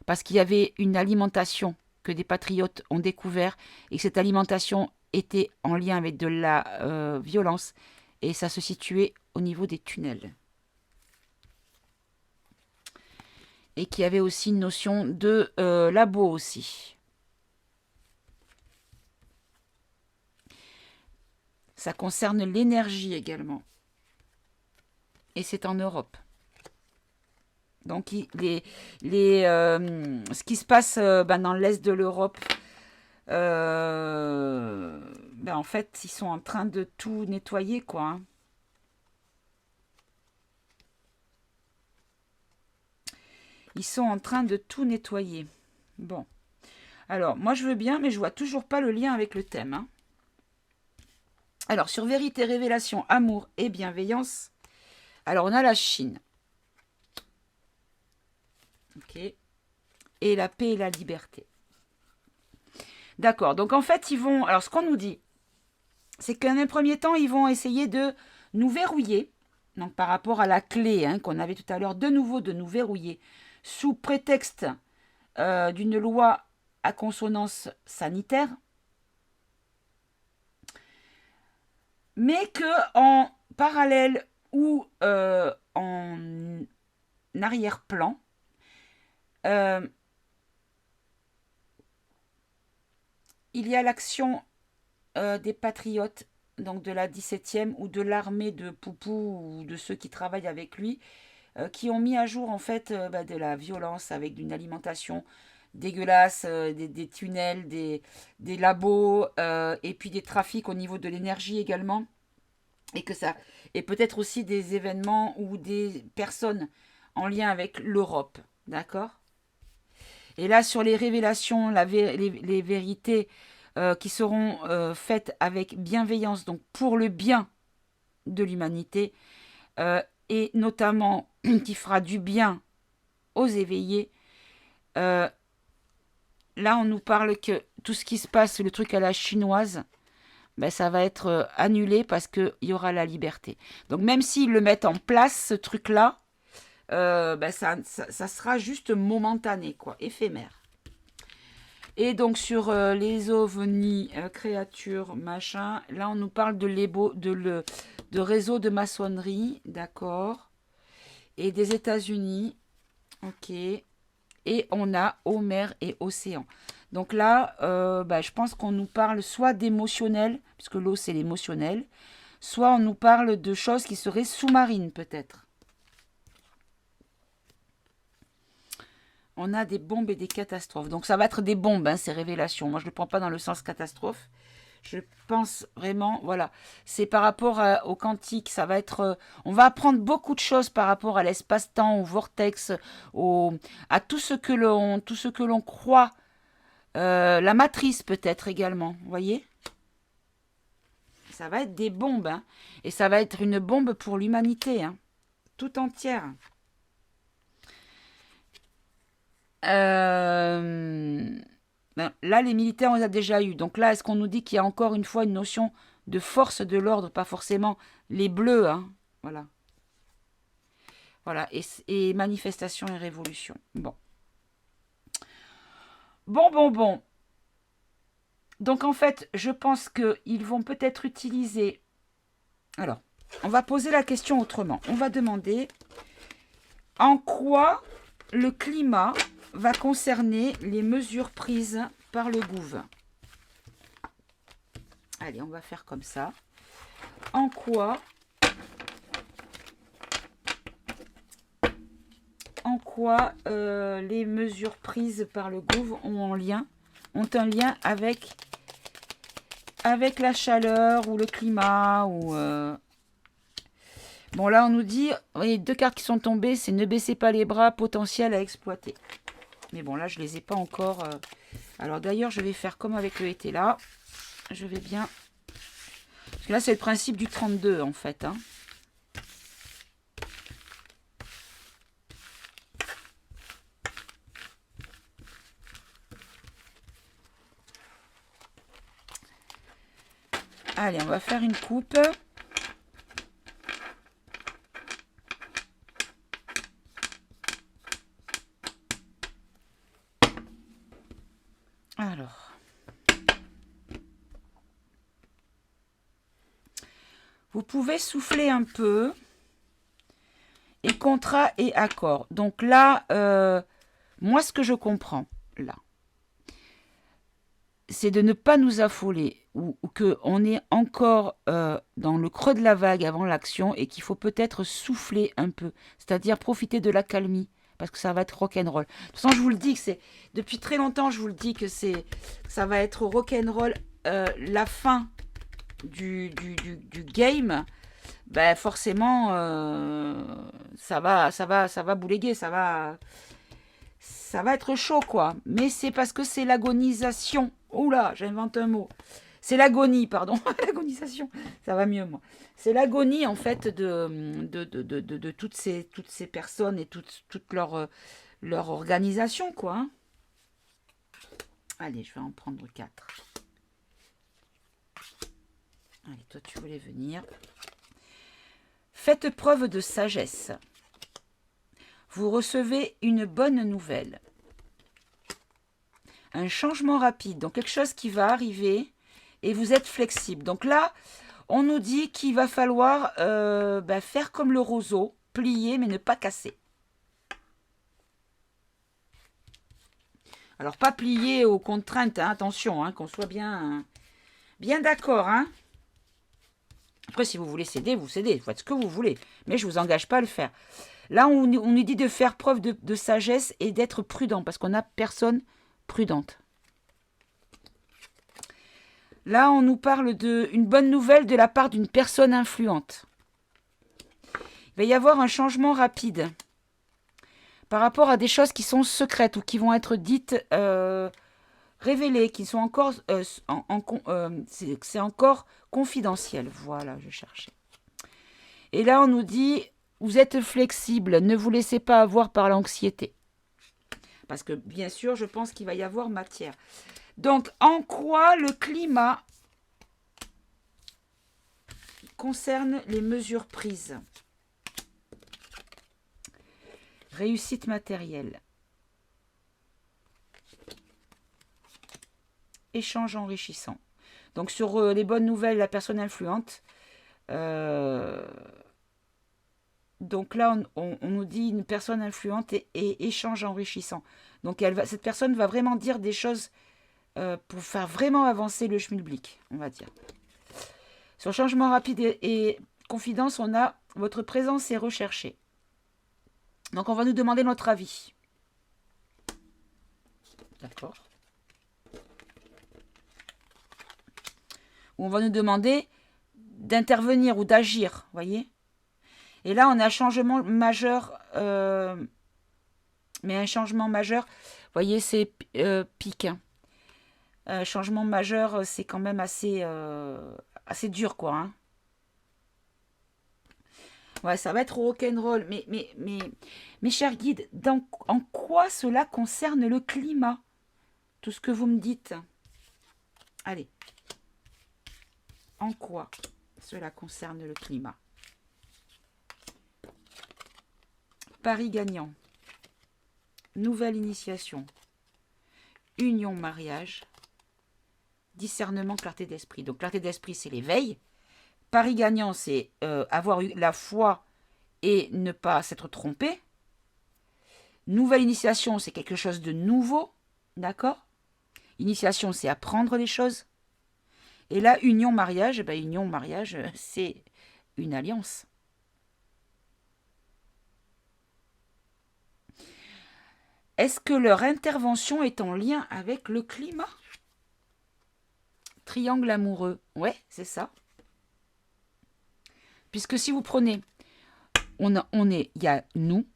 Parce qu'il y avait une alimentation que des patriotes ont découvert et que cette alimentation était en lien avec de la violence et ça se situait au niveau des tunnels. Et qu'il y avait aussi une notion de labo aussi. Ça concerne l'énergie également. Et c'est en Europe. Donc, ce qui se passe dans l'est de l'Europe, en fait, ils sont en train de tout nettoyer, quoi. Hein. Ils sont en train de tout nettoyer. Bon. Alors, moi, je veux bien, mais je vois toujours pas le lien avec le thème. Hein. Alors, sur vérité, révélation, amour et bienveillance, alors on a la Chine. Ok. Et la paix et la liberté. D'accord. Donc, en fait, ils vont... Alors, ce qu'on nous dit, c'est qu'en un premier temps, ils vont essayer de nous verrouiller. Donc, par rapport à la clé qu'on avait tout à l'heure, de nouveau de nous verrouiller sous prétexte d'une loi à consonance sanitaire. Mais qu'en parallèle ou en arrière-plan, il y a l'action des patriotes, donc de la 17e ou de l'armée de Poupou ou de ceux qui travaillent avec lui, qui ont mis à jour en fait de la violence avec une alimentation dégueulasse, des tunnels, des labos et puis des trafics au niveau de l'énergie également. Et que ça, et peut-être aussi des événements ou des personnes en lien avec l'Europe. D'accord? Et là, sur les révélations, les vérités qui seront faites avec bienveillance, donc pour le bien de l'humanité, euh, et notamment qui fera du bien aux éveillés, euh, là, on nous parle que tout ce qui se passe, le truc à la chinoise, ben, ça va être annulé parce qu'il y aura la liberté. Donc même s'ils le mettent en place, ce truc-là, ben, ça sera juste momentané, quoi, éphémère. Et donc sur les ovnis, créatures, machin, là on nous parle de réseau de maçonnerie, d'accord, et des États-Unis, ok, et on a eau, mer et océan. Donc là, bah, je pense qu'on nous parle soit d'émotionnel, puisque l'eau c'est l'émotionnel, soit on nous parle de choses qui seraient sous-marines peut-être. On a des bombes et des catastrophes. Donc ça va être des bombes, hein, ces révélations. Moi je ne le prends pas dans le sens catastrophe. Je pense vraiment, voilà, c'est par rapport au quantique, ça va être, on va apprendre beaucoup de choses par rapport à l'espace-temps, au vortex, à tout ce que l'on croit. La matrice peut-être également, vous voyez? Ça va être des bombes, hein, et ça va être une bombe pour l'humanité, hein, tout entière. Là, les militaires, on les a déjà eu. Donc là, est-ce qu'on nous dit qu'il y a encore une fois une notion de force de l'ordre, pas forcément les bleus, hein, voilà. Voilà, et manifestation et révolution. Bon. Bon. Donc en fait, je pense qu'ils vont peut-être utiliser... Alors, on va poser la question autrement. On va demander en quoi le climat va concerner les mesures prises par le gouvernement. Allez, on va faire comme ça. En quoi les mesures prises par le gouvernement ont un lien avec la chaleur ou le climat ou Bon, là, on nous dit, les deux cartes qui sont tombées, c'est ne baissez pas les bras, potentiel à exploiter. Mais bon, là, je ne les ai pas encore. Alors, d'ailleurs, je vais faire comme avec le été là. Je vais bien... Parce que là, c'est le principe du 32, en fait. Hein. Allez, on va faire une coupe. Alors. Vous pouvez souffler un peu. Et contrat et accord. Donc là, moi, ce que je comprends, là, c'est de ne pas nous affoler ou qu'on est encore dans le creux de la vague avant l'action et qu'il faut peut-être souffler un peu, c'est-à-dire profiter de l'accalmie parce que ça va être rock'n'roll. De toute façon, je vous le dis que c'est depuis très longtemps, je vous le dis que ça va être rock'n'roll. La fin du game, ben forcément, ça va bouléguer, ça va être chaud, quoi. Mais c'est parce que c'est l'agonisation. Oula, j'invente un mot. C'est l'agonie, pardon. L'agonisation, ça va mieux, moi. C'est l'agonie, en fait, de toutes ces personnes et toute leur organisation, quoi. Hein. Allez, je vais en prendre 4. Allez, toi, tu voulais venir. Faites preuve de sagesse. Vous recevez une bonne nouvelle. Un changement rapide, donc quelque chose qui va arriver et vous êtes flexible. Donc là, on nous dit qu'il va falloir faire comme le roseau, plier mais ne pas casser. Alors, pas plié aux contraintes, hein, attention, hein, qu'on soit bien, bien d'accord. Hein. Après, si vous voulez céder, vous cédez, vous faites ce que vous voulez. Mais je ne vous engage pas à le faire. Là, on nous dit de faire preuve de sagesse et d'être prudent, parce qu'on n'a personne prudente. Là, on nous parle d'une bonne nouvelle de la part d'une personne influente. Il va y avoir un changement rapide par rapport à des choses qui sont secrètes ou qui vont être dites révélées, qui sont encore, c'est encore confidentiel. Voilà, je cherchais. Et là, on nous dit, vous êtes flexible, ne vous laissez pas avoir par l'anxiété. Parce que, bien sûr, je pense qu'il va y avoir matière. Donc, en quoi le climat concerne les mesures prises? Réussite matérielle. Échange enrichissant. Donc, sur les bonnes nouvelles, la personne influente. Donc là, on nous dit une personne influente et échange enrichissant. Donc, cette personne va vraiment dire des choses pour faire vraiment avancer le schmilblick, on va dire. Sur changement rapide et confidence, on a votre présence est recherchée. Donc, on va nous demander notre avis. D'accord. On va nous demander d'intervenir ou d'agir, voyez. Et là, on a un changement majeur, mais un changement majeur, voyez, c'est pique. Hein. Changement majeur, c'est quand même assez dur, quoi. Hein. Ouais, ça va être rock'n'roll. Mais, mes chers guides, en quoi cela concerne le climat? Tout ce que vous me dites. Allez. En quoi cela concerne le climat? Paris gagnant. Nouvelle initiation. Union, mariage. Discernement, clarté d'esprit. Donc, clarté d'esprit, c'est l'éveil. Paris gagnant, c'est avoir eu la foi et ne pas s'être trompé. Nouvelle initiation, c'est quelque chose de nouveau. D'accord? Initiation, c'est apprendre les choses. Et là, union, mariage, union, mariage, c'est une alliance. Est-ce que leur intervention est en lien avec le climat? Triangle amoureux. Ouais, c'est ça. Puisque si vous prenez, il y a nous,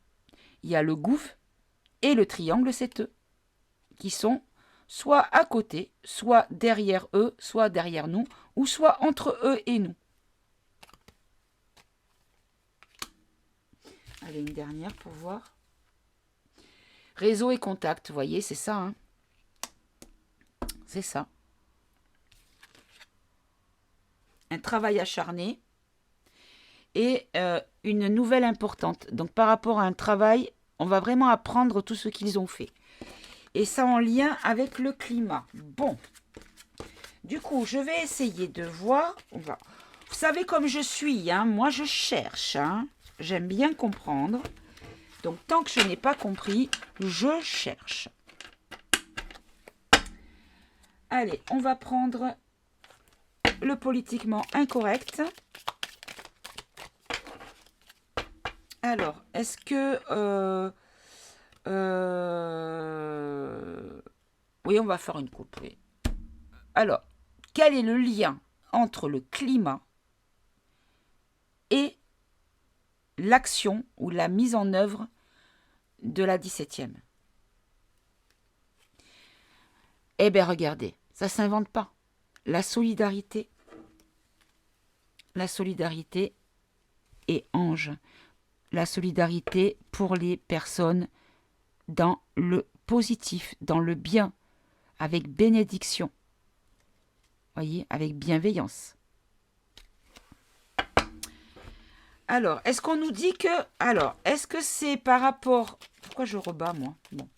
il y a le gouffre et le triangle, c'est eux, qui sont soit à côté, soit derrière eux, soit derrière nous, ou soit entre eux et nous. Allez, une dernière pour voir. Réseau et contact, vous voyez, c'est ça. Hein, c'est ça. Un travail acharné et une nouvelle importante. Donc, par rapport à un travail, on va vraiment apprendre tout ce qu'ils ont fait. Et ça en lien avec le climat. Bon. Du coup, je vais essayer de voir. Vous savez comme je suis, hein, moi je cherche. Hein, j'aime bien comprendre. Donc, tant que je n'ai pas compris, je cherche. Allez, on va prendre le politiquement incorrect. Alors, est-ce que... oui, on va faire une coupe. Oui. Alors, quel est le lien entre le climat et l'action ou la mise en œuvre de la 17e? Eh bien, regardez, ça ne s'invente pas. La solidarité est ange. La solidarité pour les personnes dans le positif, dans le bien, avec bénédiction. Voyez, avec bienveillance. Alors, est-ce qu'on nous dit que... Alors, est-ce que c'est par rapport... Pourquoi je rebats, moi? Bon.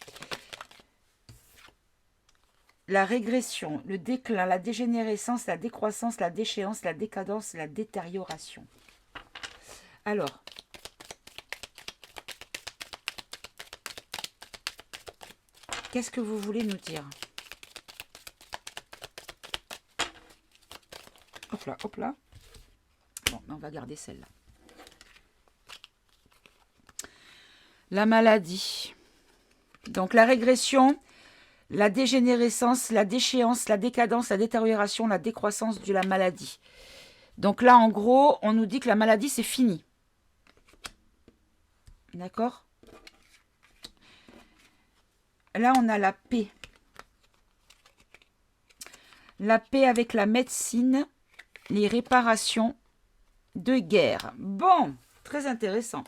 La régression, le déclin, la dégénérescence, la décroissance, la déchéance, la décadence, la détérioration. Alors, qu'est-ce que vous voulez nous dire? Hop là, hop là. Bon, on va garder celle-là. La maladie. Donc la régression, la dégénérescence, la déchéance, la décadence, la détérioration, la décroissance de la maladie. Donc là, en gros, on nous dit que la maladie, c'est fini. D'accord? Là, on a la paix. La paix avec la médecine, les réparations de guerre. Bon, très intéressant.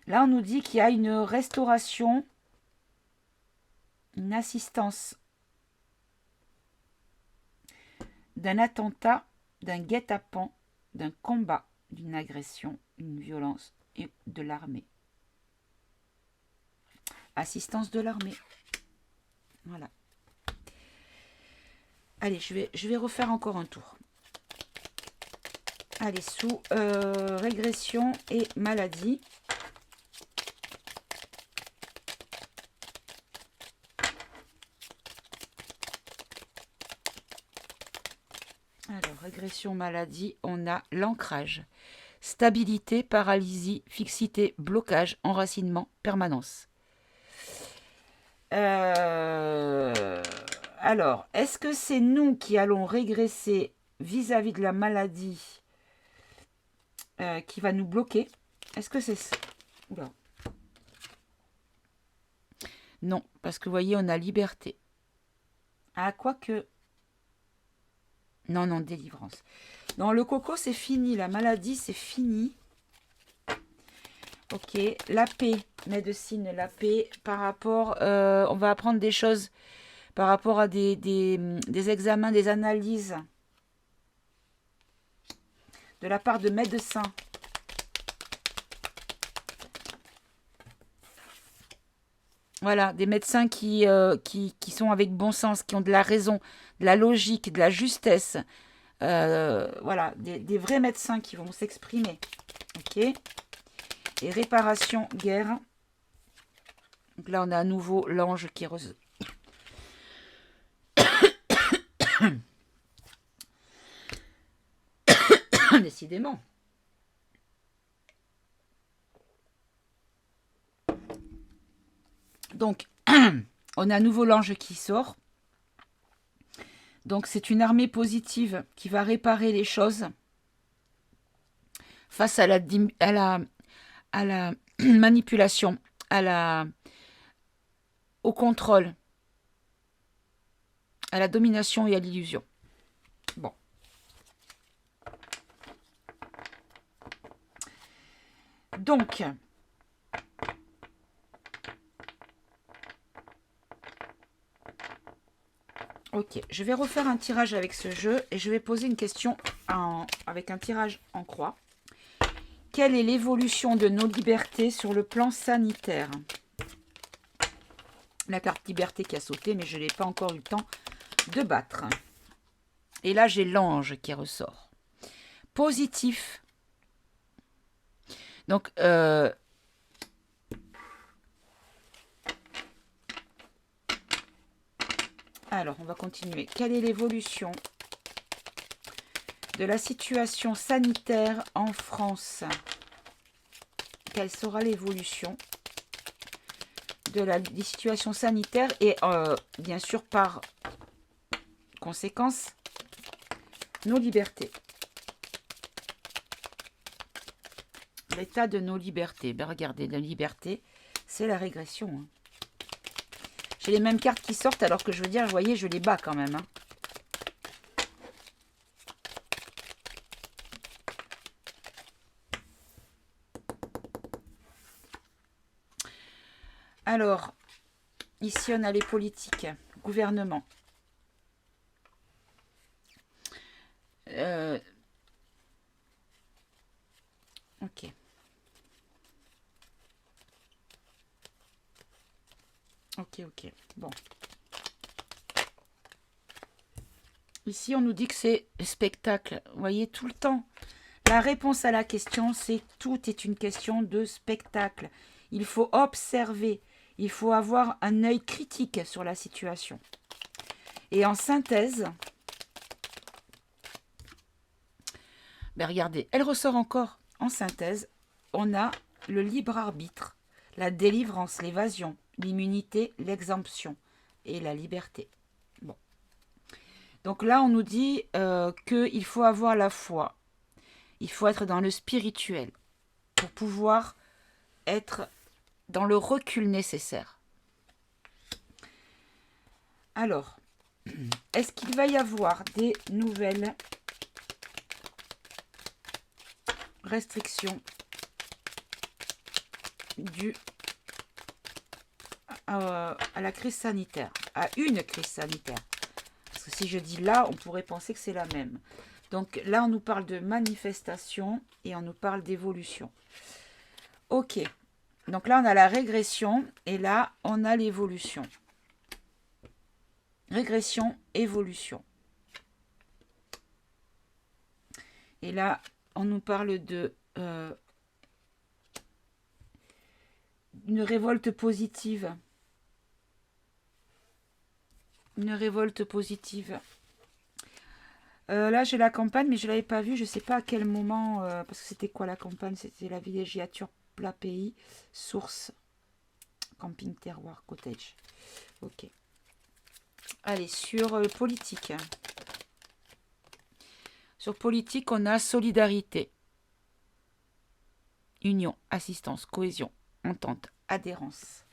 Là, on nous dit qu'il y a une restauration, une assistance d'un attentat, d'un guet-apens, d'un combat, d'une agression, une violence et de l'armée. Assistance de l'armée. Voilà. Allez, je vais refaire encore un tour. Allez, sous régression et maladie. Alors, régression, maladie, on a l'ancrage. Stabilité, paralysie, fixité, blocage, enracinement, permanence. Alors, est-ce que c'est nous qui allons régresser vis-à-vis de la maladie qui va nous bloquer? Est-ce que c'est ça? Oula. Non, parce que vous voyez, on a liberté. Ah, quoique... Non, non, délivrance. Non, le coco, c'est fini. La maladie, c'est fini. Ok, la paix, médecine, la paix, par rapport... on va apprendre des choses par rapport à des examens, des analyses de la part de médecins. Voilà, des médecins qui sont avec bon sens, qui ont de la raison, de la logique, de la justesse. Voilà, des vrais médecins qui vont s'exprimer. Ok. Et réparation, guerre. Donc là, on a à nouveau l'ange qui... Décidément. Donc, on a à nouveau l'ange qui sort. Donc, c'est une armée positive qui va réparer les choses face à la manipulation, au contrôle, à la domination et à l'illusion. Bon. Donc, ok, je vais refaire un tirage avec ce jeu et je vais poser une question avec un tirage en croix. Quelle est l'évolution de nos libertés sur le plan sanitaire? La carte liberté qui a sauté, mais je n'ai pas encore eu le temps de battre. Et là, j'ai l'ange qui ressort. Positif. Donc, alors, on va continuer. Quelle est l'évolution de la situation sanitaire en France? Quelle sera l'évolution de la situation sanitaire et bien sûr par conséquence nos libertés? L'état de nos libertés. Ben regardez, la liberté, c'est la régression. Hein. J'ai les mêmes cartes qui sortent alors que je veux dire, vous voyez, je les bats quand même. Hein. Alors, ici on a les politiques, gouvernement. Ok. Ok. Bon. Ici, on nous dit que c'est spectacle. Vous voyez, tout le temps. La réponse à la question, c'est tout est une question de spectacle. Il faut observer, il faut avoir un œil critique sur la situation. Et en synthèse, ben regardez, elle ressort encore. En synthèse, on a le libre arbitre, la délivrance, l'évasion, l'immunité, l'exemption et la liberté. Bon. Donc là, on nous dit qu'il faut avoir la foi. Il faut être dans le spirituel pour pouvoir être dans le recul nécessaire. Alors, est-ce qu'il va y avoir des nouvelles restrictions dues à la crise sanitaire, à une crise sanitaire? Parce que si je dis là, on pourrait penser que c'est la même. Donc là, on nous parle de manifestation et on nous parle d'évolution. Ok. Donc là, on a la régression et là, on a l'évolution. Régression, évolution. Et là, on nous parle de une révolte positive. Une révolte positive. Là, j'ai la campagne, mais je ne l'avais pas vue. Je ne sais pas à quel moment. Parce que c'était quoi la campagne? C'était la villégiature plat pays. Source. Camping terroir cottage. Ok. Allez, sur politique. Sur politique, on a solidarité. Union, assistance, cohésion, entente, adhérence.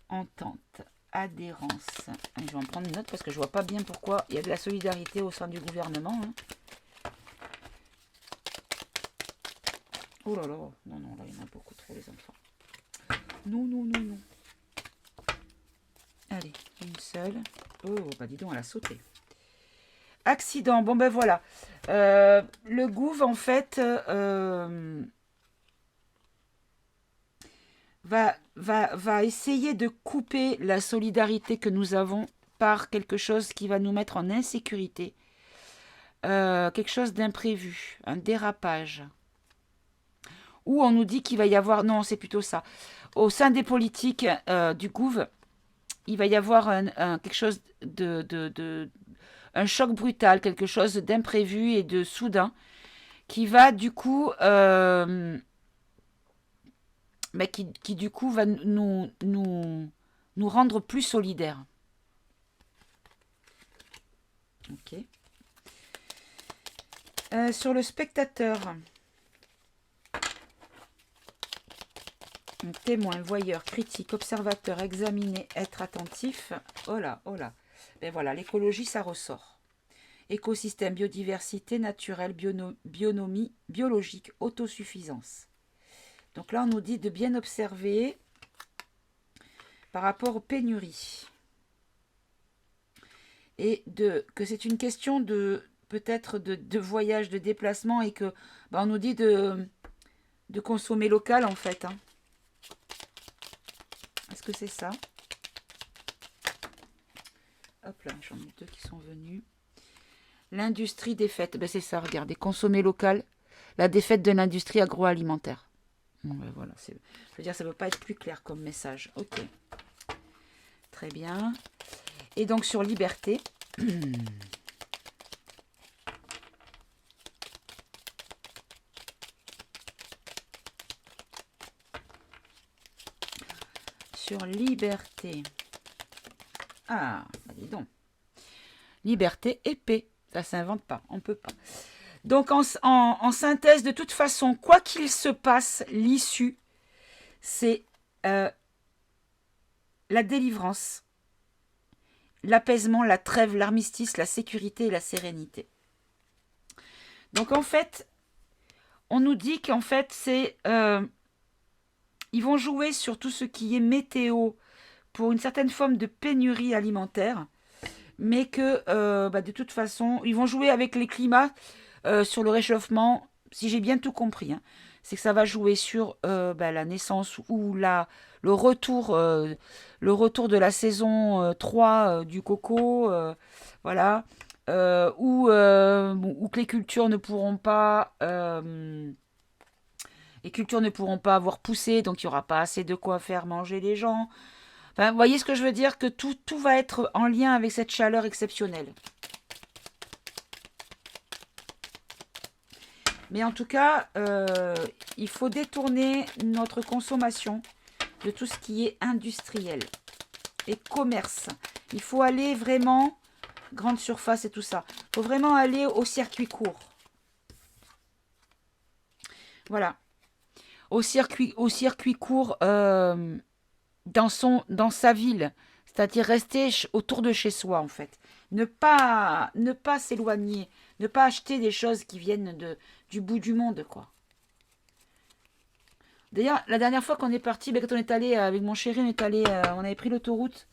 Entente, adhérence. Je vais en prendre une note parce que je vois pas bien pourquoi il y a de la solidarité au sein du gouvernement. Hein. Oh là là, non, non, là il y en a beaucoup trop les enfants. Non, non, non, non. Allez, une seule. Oh, bah dis donc, elle a sauté. Accident, bon ben voilà. Le gouv en fait va essayer de couper la solidarité que nous avons par quelque chose qui va nous mettre en insécurité. Quelque chose d'imprévu, un dérapage. Ou on nous dit qu'il va y avoir... Non, c'est plutôt ça. Au sein des politiques du gouv, il va y avoir quelque chose un choc brutal, quelque chose d'imprévu et de soudain qui va du coup... qui du coup va nous rendre plus solidaires. Ok. Sur le spectateur, témoin, voyeur, critique, observateur, examiner, être attentif. Oh là, oh là. Ben voilà, l'écologie, ça ressort. Écosystème, biodiversité naturelle, bionomie, biologique, autosuffisance. Donc là, on nous dit de bien observer par rapport aux pénuries. Et que c'est une question de peut-être de voyage, de déplacement et que on nous dit de consommer local en fait. Hein. Est-ce que c'est ça? Hop là, j'en ai deux qui sont venus. L'industrie des fêtes. Ben c'est ça, regardez. Consommer local. La défaite de l'industrie agroalimentaire. Bon, ben voilà. Je veux dire, ça ne peut pas être plus clair comme message. Ok. Très bien. Et donc sur liberté. Sur liberté. Ah, bah dis donc. Liberté et paix. Ça s'invente pas, on peut pas. Donc en synthèse, de toute façon, quoi qu'il se passe, l'issue, c'est la délivrance, l'apaisement, la trêve, l'armistice, la sécurité et la sérénité. Donc en fait, on nous dit qu'en fait, c'est... ils vont jouer sur tout ce qui est météo pour une certaine forme de pénurie alimentaire, mais que de toute façon, ils vont jouer avec les climats sur le réchauffement, si j'ai bien tout compris. Hein, c'est que ça va jouer sur la naissance ou le retour de la saison 3 du coco, voilà, ou que les cultures ne pourront pas avoir poussé, donc il n'y aura pas assez de quoi faire manger les gens. Enfin, vous voyez ce que je veux dire, que tout va être en lien avec cette chaleur exceptionnelle. Mais en tout cas, il faut détourner notre consommation de tout ce qui est industriel et commerce. Il faut aller vraiment, grande surface et tout ça, il faut vraiment aller au circuit court. Voilà, au circuit court dans sa ville, c'est-à-dire rester autour de chez soi en fait. Ne pas s'éloigner, ne pas acheter des choses qui viennent du bout du monde, quoi. D'ailleurs, la dernière fois qu'on est parti, quand on est allé avec mon chéri, on avait pris l'autoroute,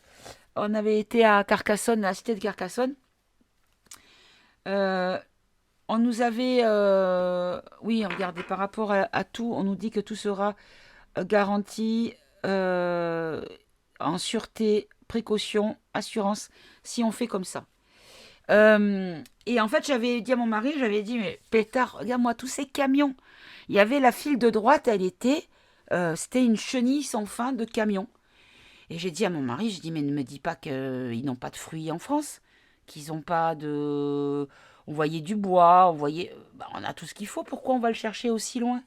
on avait été à Carcassonne, la cité de Carcassonne. Euh, on nous avait, oui, regardez, par rapport à tout, on nous dit que tout sera garanti en sûreté, précaution, assurance, si on fait comme ça. Et en fait, j'avais dit à mon mari, j'avais dit, mais pétard, regarde-moi tous ces camions. Il y avait la file de droite, c'était une chenille sans fin de camions. Et j'ai dit à mon mari, je dis, mais ne me dis pas qu'ils n'ont pas de fruits en France, qu'ils n'ont pas de... On voyait du bois, on a tout ce qu'il faut, pourquoi on va le chercher aussi loin?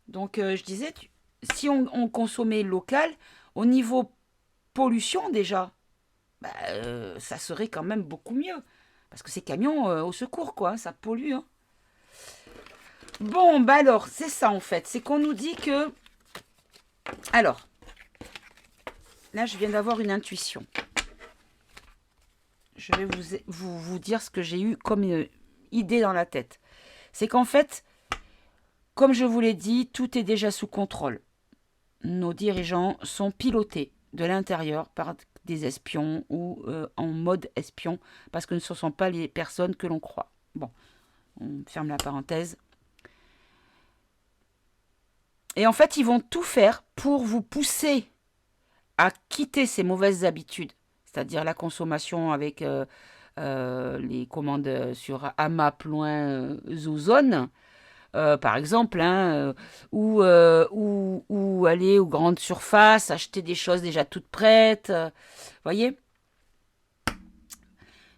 Donc je disais, si on consommait local, au niveau pollution déjà, ça serait quand même beaucoup mieux. Parce que ces camions, au secours, quoi, ça pollue. Hein. Bon, bah alors, c'est ça en fait. C'est qu'on nous dit que... Alors, là, je viens d'avoir une intuition. Je vais vous dire ce que j'ai eu comme idée dans la tête. C'est qu'en fait, comme je vous l'ai dit, tout est déjà sous contrôle. Nos dirigeants sont pilotés de l'intérieur par des espions ou en mode espion, parce que ce ne sont pas les personnes que l'on croit. Bon, on ferme la parenthèse. Et en fait, ils vont tout faire pour vous pousser à quitter ces mauvaises habitudes, c'est-à-dire la consommation avec les commandes sur AMAP loin Zouzone, par exemple, hein, ou aller aux grandes surfaces, acheter des choses déjà toutes prêtes, voyez,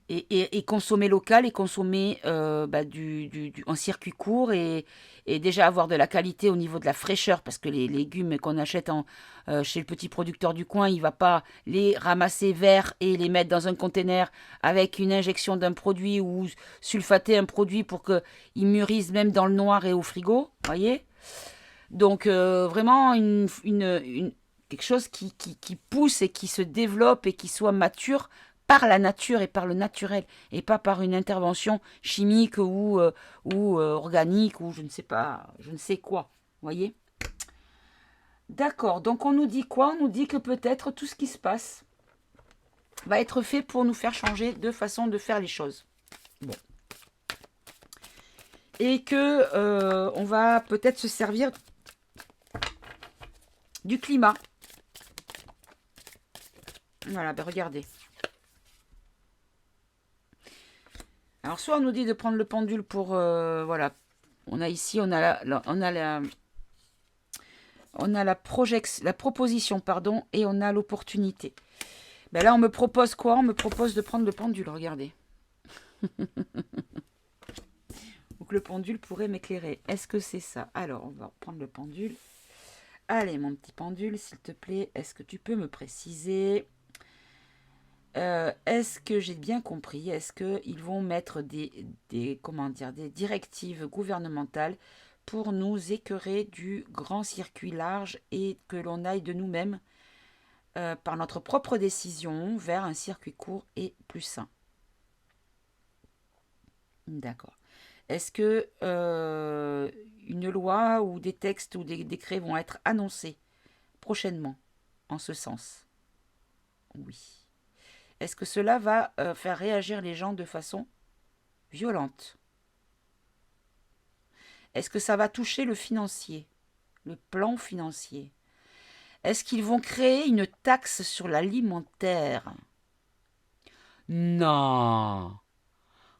et consommer local et consommer en circuit court et déjà avoir de la qualité au niveau de la fraîcheur parce que les légumes qu'on achète chez le petit producteur du coin, il ne va pas les ramasser verts et les mettre dans un container avec une injection d'un produit ou sulfater un produit pour qu'ils mûrissent même dans le noir et au frigo, voyez. Donc vraiment quelque chose qui pousse et qui se développe et qui soit mature par la nature et par le naturel, et pas par une intervention chimique ou organique, ou je ne sais pas, je ne sais quoi. Voyez? D'accord, donc on nous dit quoi? On nous dit que peut-être tout ce qui se passe va être fait pour nous faire changer de façon de faire les choses. Bon. Et que on va peut-être se servir du climat. Voilà, ben regardez. Alors soit on nous dit de prendre le pendule pour voilà, on a ici on a la proposition pardon et on a l'opportunité. Ben là on me propose quoi? On me propose de prendre le pendule, regardez. Donc le pendule pourrait m'éclairer. Est-ce que c'est ça? Alors on va prendre le pendule. Allez mon petit pendule, s'il te plaît, est-ce que tu peux me préciser? Est-ce que j'ai bien compris? Est-ce qu'ils vont mettre des directives gouvernementales pour nous écœurer du grand circuit large et que l'on aille de nous-mêmes par notre propre décision vers un circuit court et plus sain? D'accord. Est-ce que une loi ou des textes ou des décrets vont être annoncés prochainement en ce sens? Oui. Est-ce que cela va faire réagir les gens de façon violente? Est-ce que ça va toucher le financier, le plan financier? Est-ce qu'ils vont créer une taxe sur l'alimentaire? Non.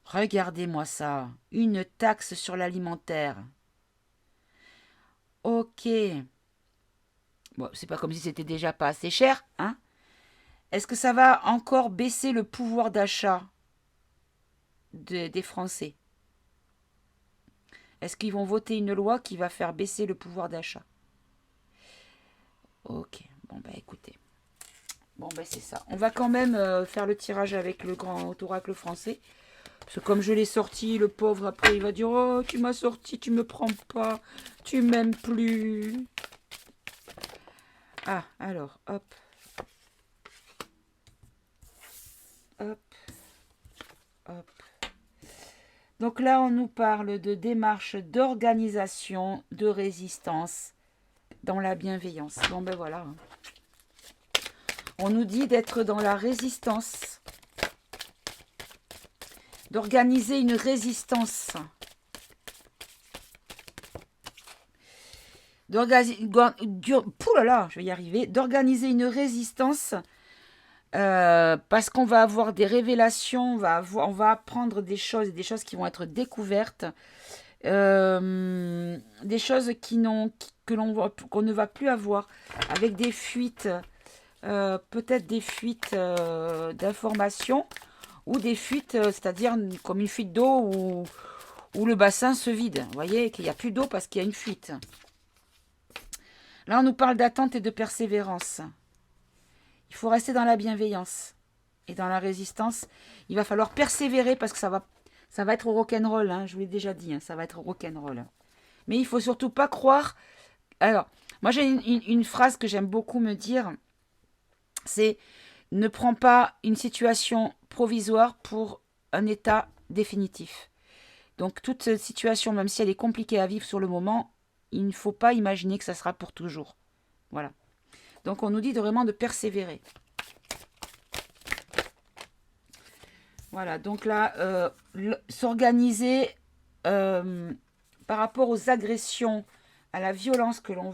Regardez-moi ça. Une taxe sur l'alimentaire. Ok. Bon, c'est pas comme si c'était déjà pas assez cher, hein? Est-ce que ça va encore baisser le pouvoir d'achat des Français? Est-ce qu'ils vont voter une loi qui va faire baisser le pouvoir d'achat? Ok, bon bah écoutez. Bon bah c'est ça. On va quand même faire le tirage avec le grand oracle français. Parce que comme je l'ai sorti, le pauvre après il va dire: oh, tu m'as sorti, tu me prends pas, tu m'aimes plus. Ah, alors, hop. Hop, hop. Donc là, on nous parle de démarche d'organisation, de résistance dans la bienveillance. Bon ben voilà. On nous dit d'être dans la résistance, d'organiser une résistance. Je vais y arriver. D'organiser une résistance parce qu'on va avoir des révélations, on va apprendre des choses qui vont être découvertes, des choses qu'on ne va plus avoir, avec des fuites, peut-être des fuites d'informations ou des fuites, c'est-à-dire comme une fuite d'eau où le bassin se vide. Vous voyez qu'il n'y a plus d'eau parce qu'il y a une fuite. Là, on nous parle d'attente et de persévérance. Il faut rester dans la bienveillance et dans la résistance. Il va falloir persévérer parce que ça va être rock'n'roll. Hein, je vous l'ai déjà dit, hein, ça va être rock'n'roll. Mais il faut surtout pas croire. Alors, moi j'ai une phrase que j'aime beaucoup me dire. C'est: ne prends pas une situation provisoire pour un état définitif. Donc toute situation, même si elle est compliquée à vivre sur le moment, il ne faut pas imaginer que ça sera pour toujours. Voilà. Donc on nous dit vraiment de persévérer. Voilà, donc là, s'organiser par rapport aux agressions, à la violence que l'on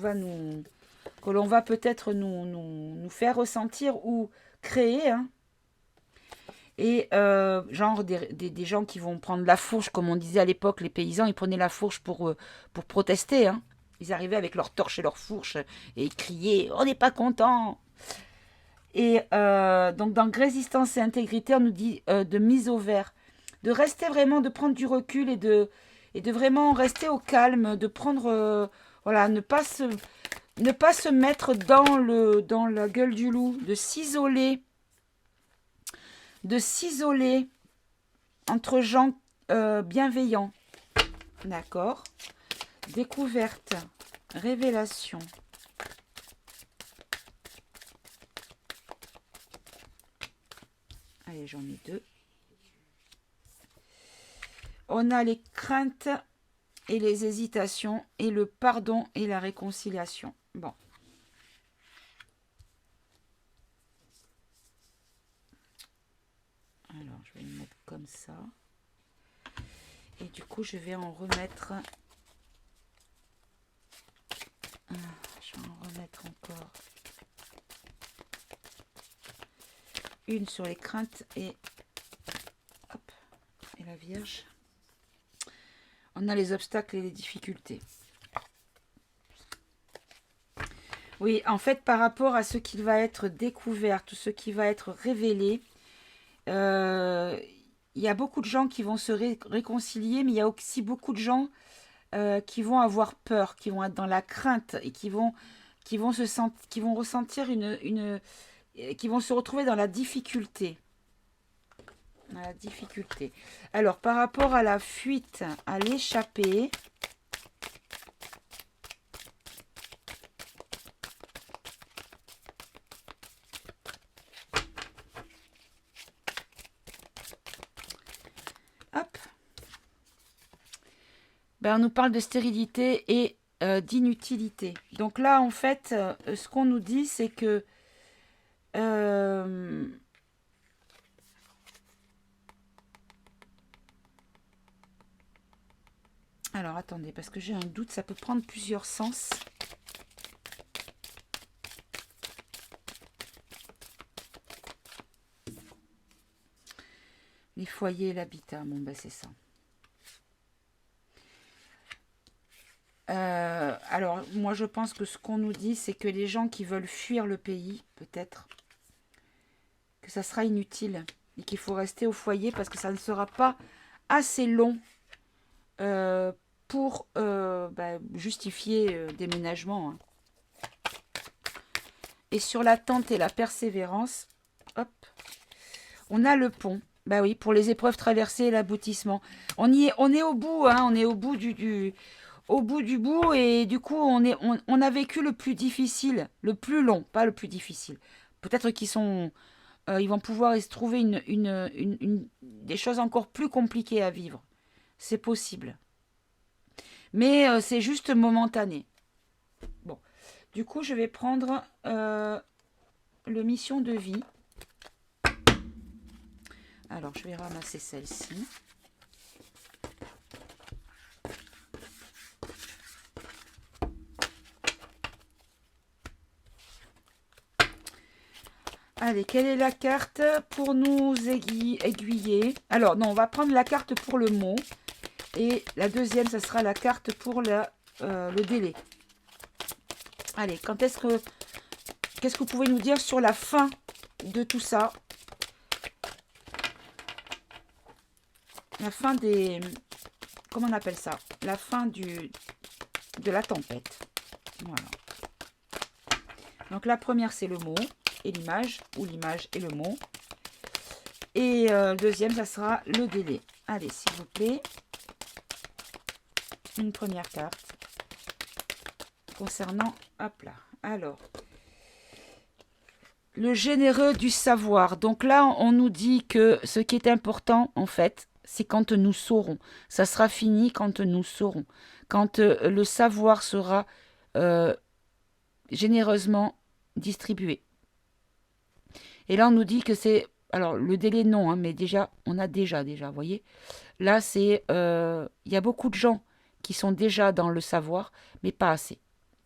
va peut-être nous faire ressentir ou créer, hein. Et genre des gens qui vont prendre la fourche, comme on disait à l'époque, les paysans, ils prenaient la fourche pour protester, hein. Ils arrivaient avec leurs torches et leurs fourches et ils criaient: on n'est pas content. Et donc dans résistance et intégrité, on nous dit de mise au vert, de rester vraiment, de prendre du recul et de vraiment rester au calme, de prendre, voilà, ne pas se mettre dans la gueule du loup, de s'isoler entre gens bienveillants. D'accord. Découverte, révélation. Allez, j'en ai deux. On a les craintes et les hésitations et le pardon et la réconciliation. Bon. Alors, je vais le mettre comme ça. Et du coup, je vais en remettre... Je vais en remettre encore une sur les craintes et la Vierge. On a les obstacles et les difficultés. Oui, en fait, par rapport à ce qui va être découvert, tout ce qui va être révélé, il y a beaucoup de gens qui vont se réconcilier, mais il y a aussi beaucoup de gens qui vont avoir peur, qui vont être dans la crainte et qui vont ressentir qui vont se retrouver dans la difficulté. Alors, par rapport à la fuite, à l'échappée, hop, ben, on nous parle de stérilité et d'inutilité. Donc là, en fait, ce qu'on nous dit, c'est que alors, attendez, parce que j'ai un doute, ça peut prendre plusieurs sens. Les foyers et l'habitat, bon ben c'est ça. Alors, moi je pense que ce qu'on nous dit, c'est que les gens qui veulent fuir le pays, peut-être, que ça sera inutile et qu'il faut rester au foyer parce que ça ne sera pas assez long pour justifier déménagement. Hein. Et sur l'attente et la persévérance, hop, on a le pont. Bah oui, pour les épreuves traversées et l'aboutissement. On est au bout, hein, on est au bout au bout du bout et du coup on a vécu le plus difficile, le plus long, pas le plus difficile. Peut-être qu'ils ils vont pouvoir se trouver des choses encore plus compliquées à vivre. C'est possible. Mais c'est juste momentané. Bon, du coup je vais prendre le mission de vie. Alors je vais ramasser celle-ci. Allez, quelle est la carte pour nous aiguiller? Alors, non, on va prendre la carte pour le mot. Et la deuxième, ça sera la carte pour le délai. Allez, qu'est-ce que vous pouvez nous dire sur la fin de tout ça? La fin des... Comment on appelle ça? La fin de la tempête. Voilà. Donc, la première, c'est le mot. Et l'image, ou l'image et le mot. Et deuxième, ça sera le délai. Allez, s'il vous plaît. Une première carte. Concernant, hop là. Alors, le généreux du savoir. Donc là, on nous dit que ce qui est important, en fait, c'est quand nous saurons. Ça sera fini quand nous saurons. Quand le savoir sera généreusement distribué. Et là, on nous dit que c'est... Alors, le délai, non, hein, mais déjà, on a déjà, vous voyez. Là, c'est... Il y a beaucoup de gens qui sont déjà dans le savoir, mais pas assez.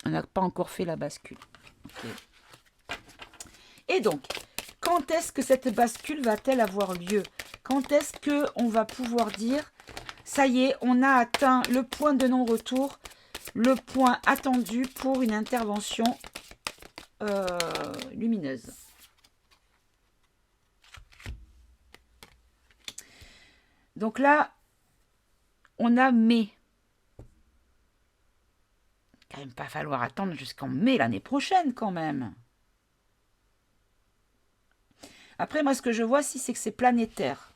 On n'a pas encore fait la bascule. Okay. Et donc, quand est-ce que cette bascule va-t-elle avoir lieu? Quand est-ce qu'on va pouvoir dire, ça y est, on a atteint le point de non-retour, le point attendu pour une intervention lumineuse? Donc là, on a mai. Il va quand même pas falloir attendre jusqu'en mai l'année prochaine quand même. Après, moi, ce que je vois, c'est que c'est planétaire.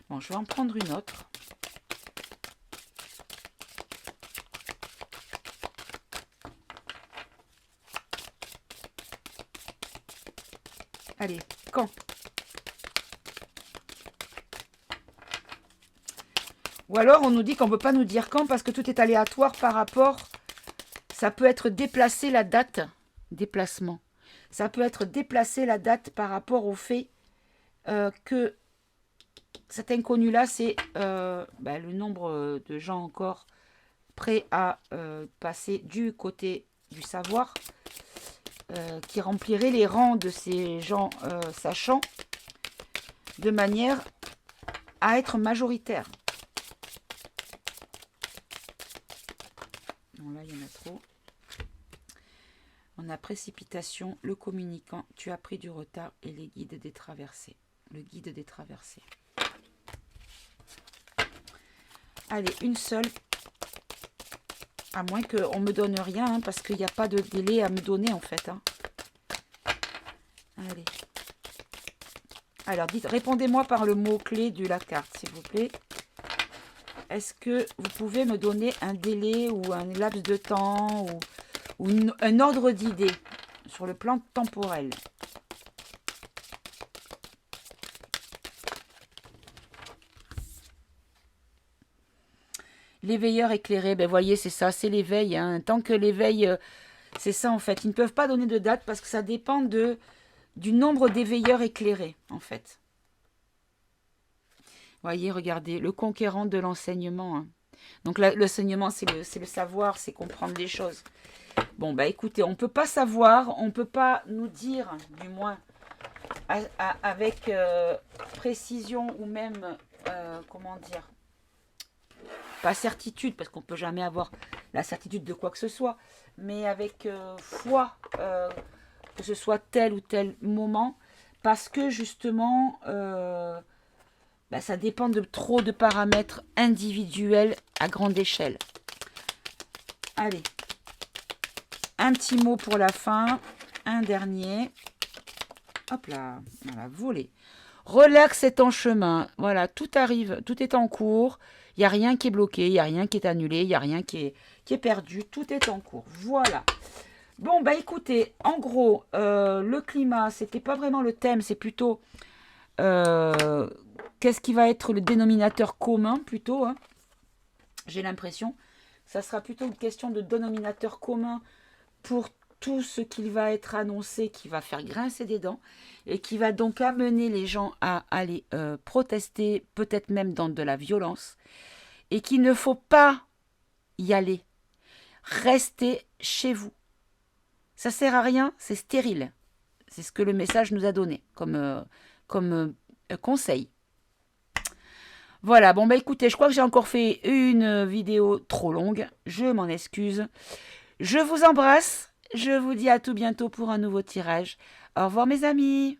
Bon, je vais en prendre une autre. Allez, quand? Ou alors, on nous dit qu'on ne peut pas nous dire quand parce que tout est aléatoire par rapport... Ça peut être déplacé la date, déplacement. Ça peut être déplacé la date par rapport au fait que cet inconnu-là, c'est le nombre de gens encore prêts à passer du côté du savoir, qui remplirait les rangs de ces gens sachants, de manière à être majoritaire. Non, là, il y en a trop. On a précipitation, le communicant, tu as pris du retard et les guides des traversées. Le guide des traversées. Allez, une seule. À moins qu'on ne me donne rien, hein, parce qu'il n'y a pas de délai à me donner en fait. Hein. Allez. Alors, répondez-moi par le mot-clé de la carte, s'il vous plaît. Est-ce que vous pouvez me donner un délai ou un laps de temps ou un ordre d'idée sur le plan temporel? L'éveilleur éclairé, ben voyez, c'est ça, c'est l'éveil. Hein. Tant que l'éveil, c'est ça en fait. Ils ne peuvent pas donner de date parce que ça dépend du nombre d'éveilleurs éclairés, en fait. Voyez, regardez, le conquérant de l'enseignement. Hein. Donc l'enseignement, c'est le savoir, c'est comprendre les choses. Bon, bah écoutez, on ne peut pas savoir, on ne peut pas nous dire, du moins, avec précision ou même, comment dire, pas certitude, parce qu'on ne peut jamais avoir la certitude de quoi que ce soit, mais avec foi, que ce soit tel ou tel moment, parce que justement, ça dépend de trop de paramètres individuels à grande échelle. Allez, un petit mot pour la fin, un dernier. Hop là, voilà, volé. Relax est en chemin. Voilà, tout arrive, tout est en cours. Il n'y a rien qui est bloqué, il n'y a rien qui est annulé, il n'y a rien qui est perdu. Tout est en cours. Voilà. Bon, bah écoutez, en gros, le climat, c'était pas vraiment le thème, c'est plutôt qu'est-ce qui va être le dénominateur commun, plutôt. Hein. J'ai l'impression. Ça sera plutôt une question de dénominateur commun pour tout ce qui va être annoncé, qui va faire grincer des dents et qui va donc amener les gens à aller protester, peut-être même dans de la violence, et qu'il ne faut pas y aller. Restez chez vous. Ça sert à rien, c'est stérile. C'est ce que le message nous a donné comme conseil. Voilà, bon bah écoutez, je crois que j'ai encore fait une vidéo trop longue. Je m'en excuse. Je vous embrasse. Je vous dis à tout bientôt pour un nouveau tirage. Au revoir mes amis.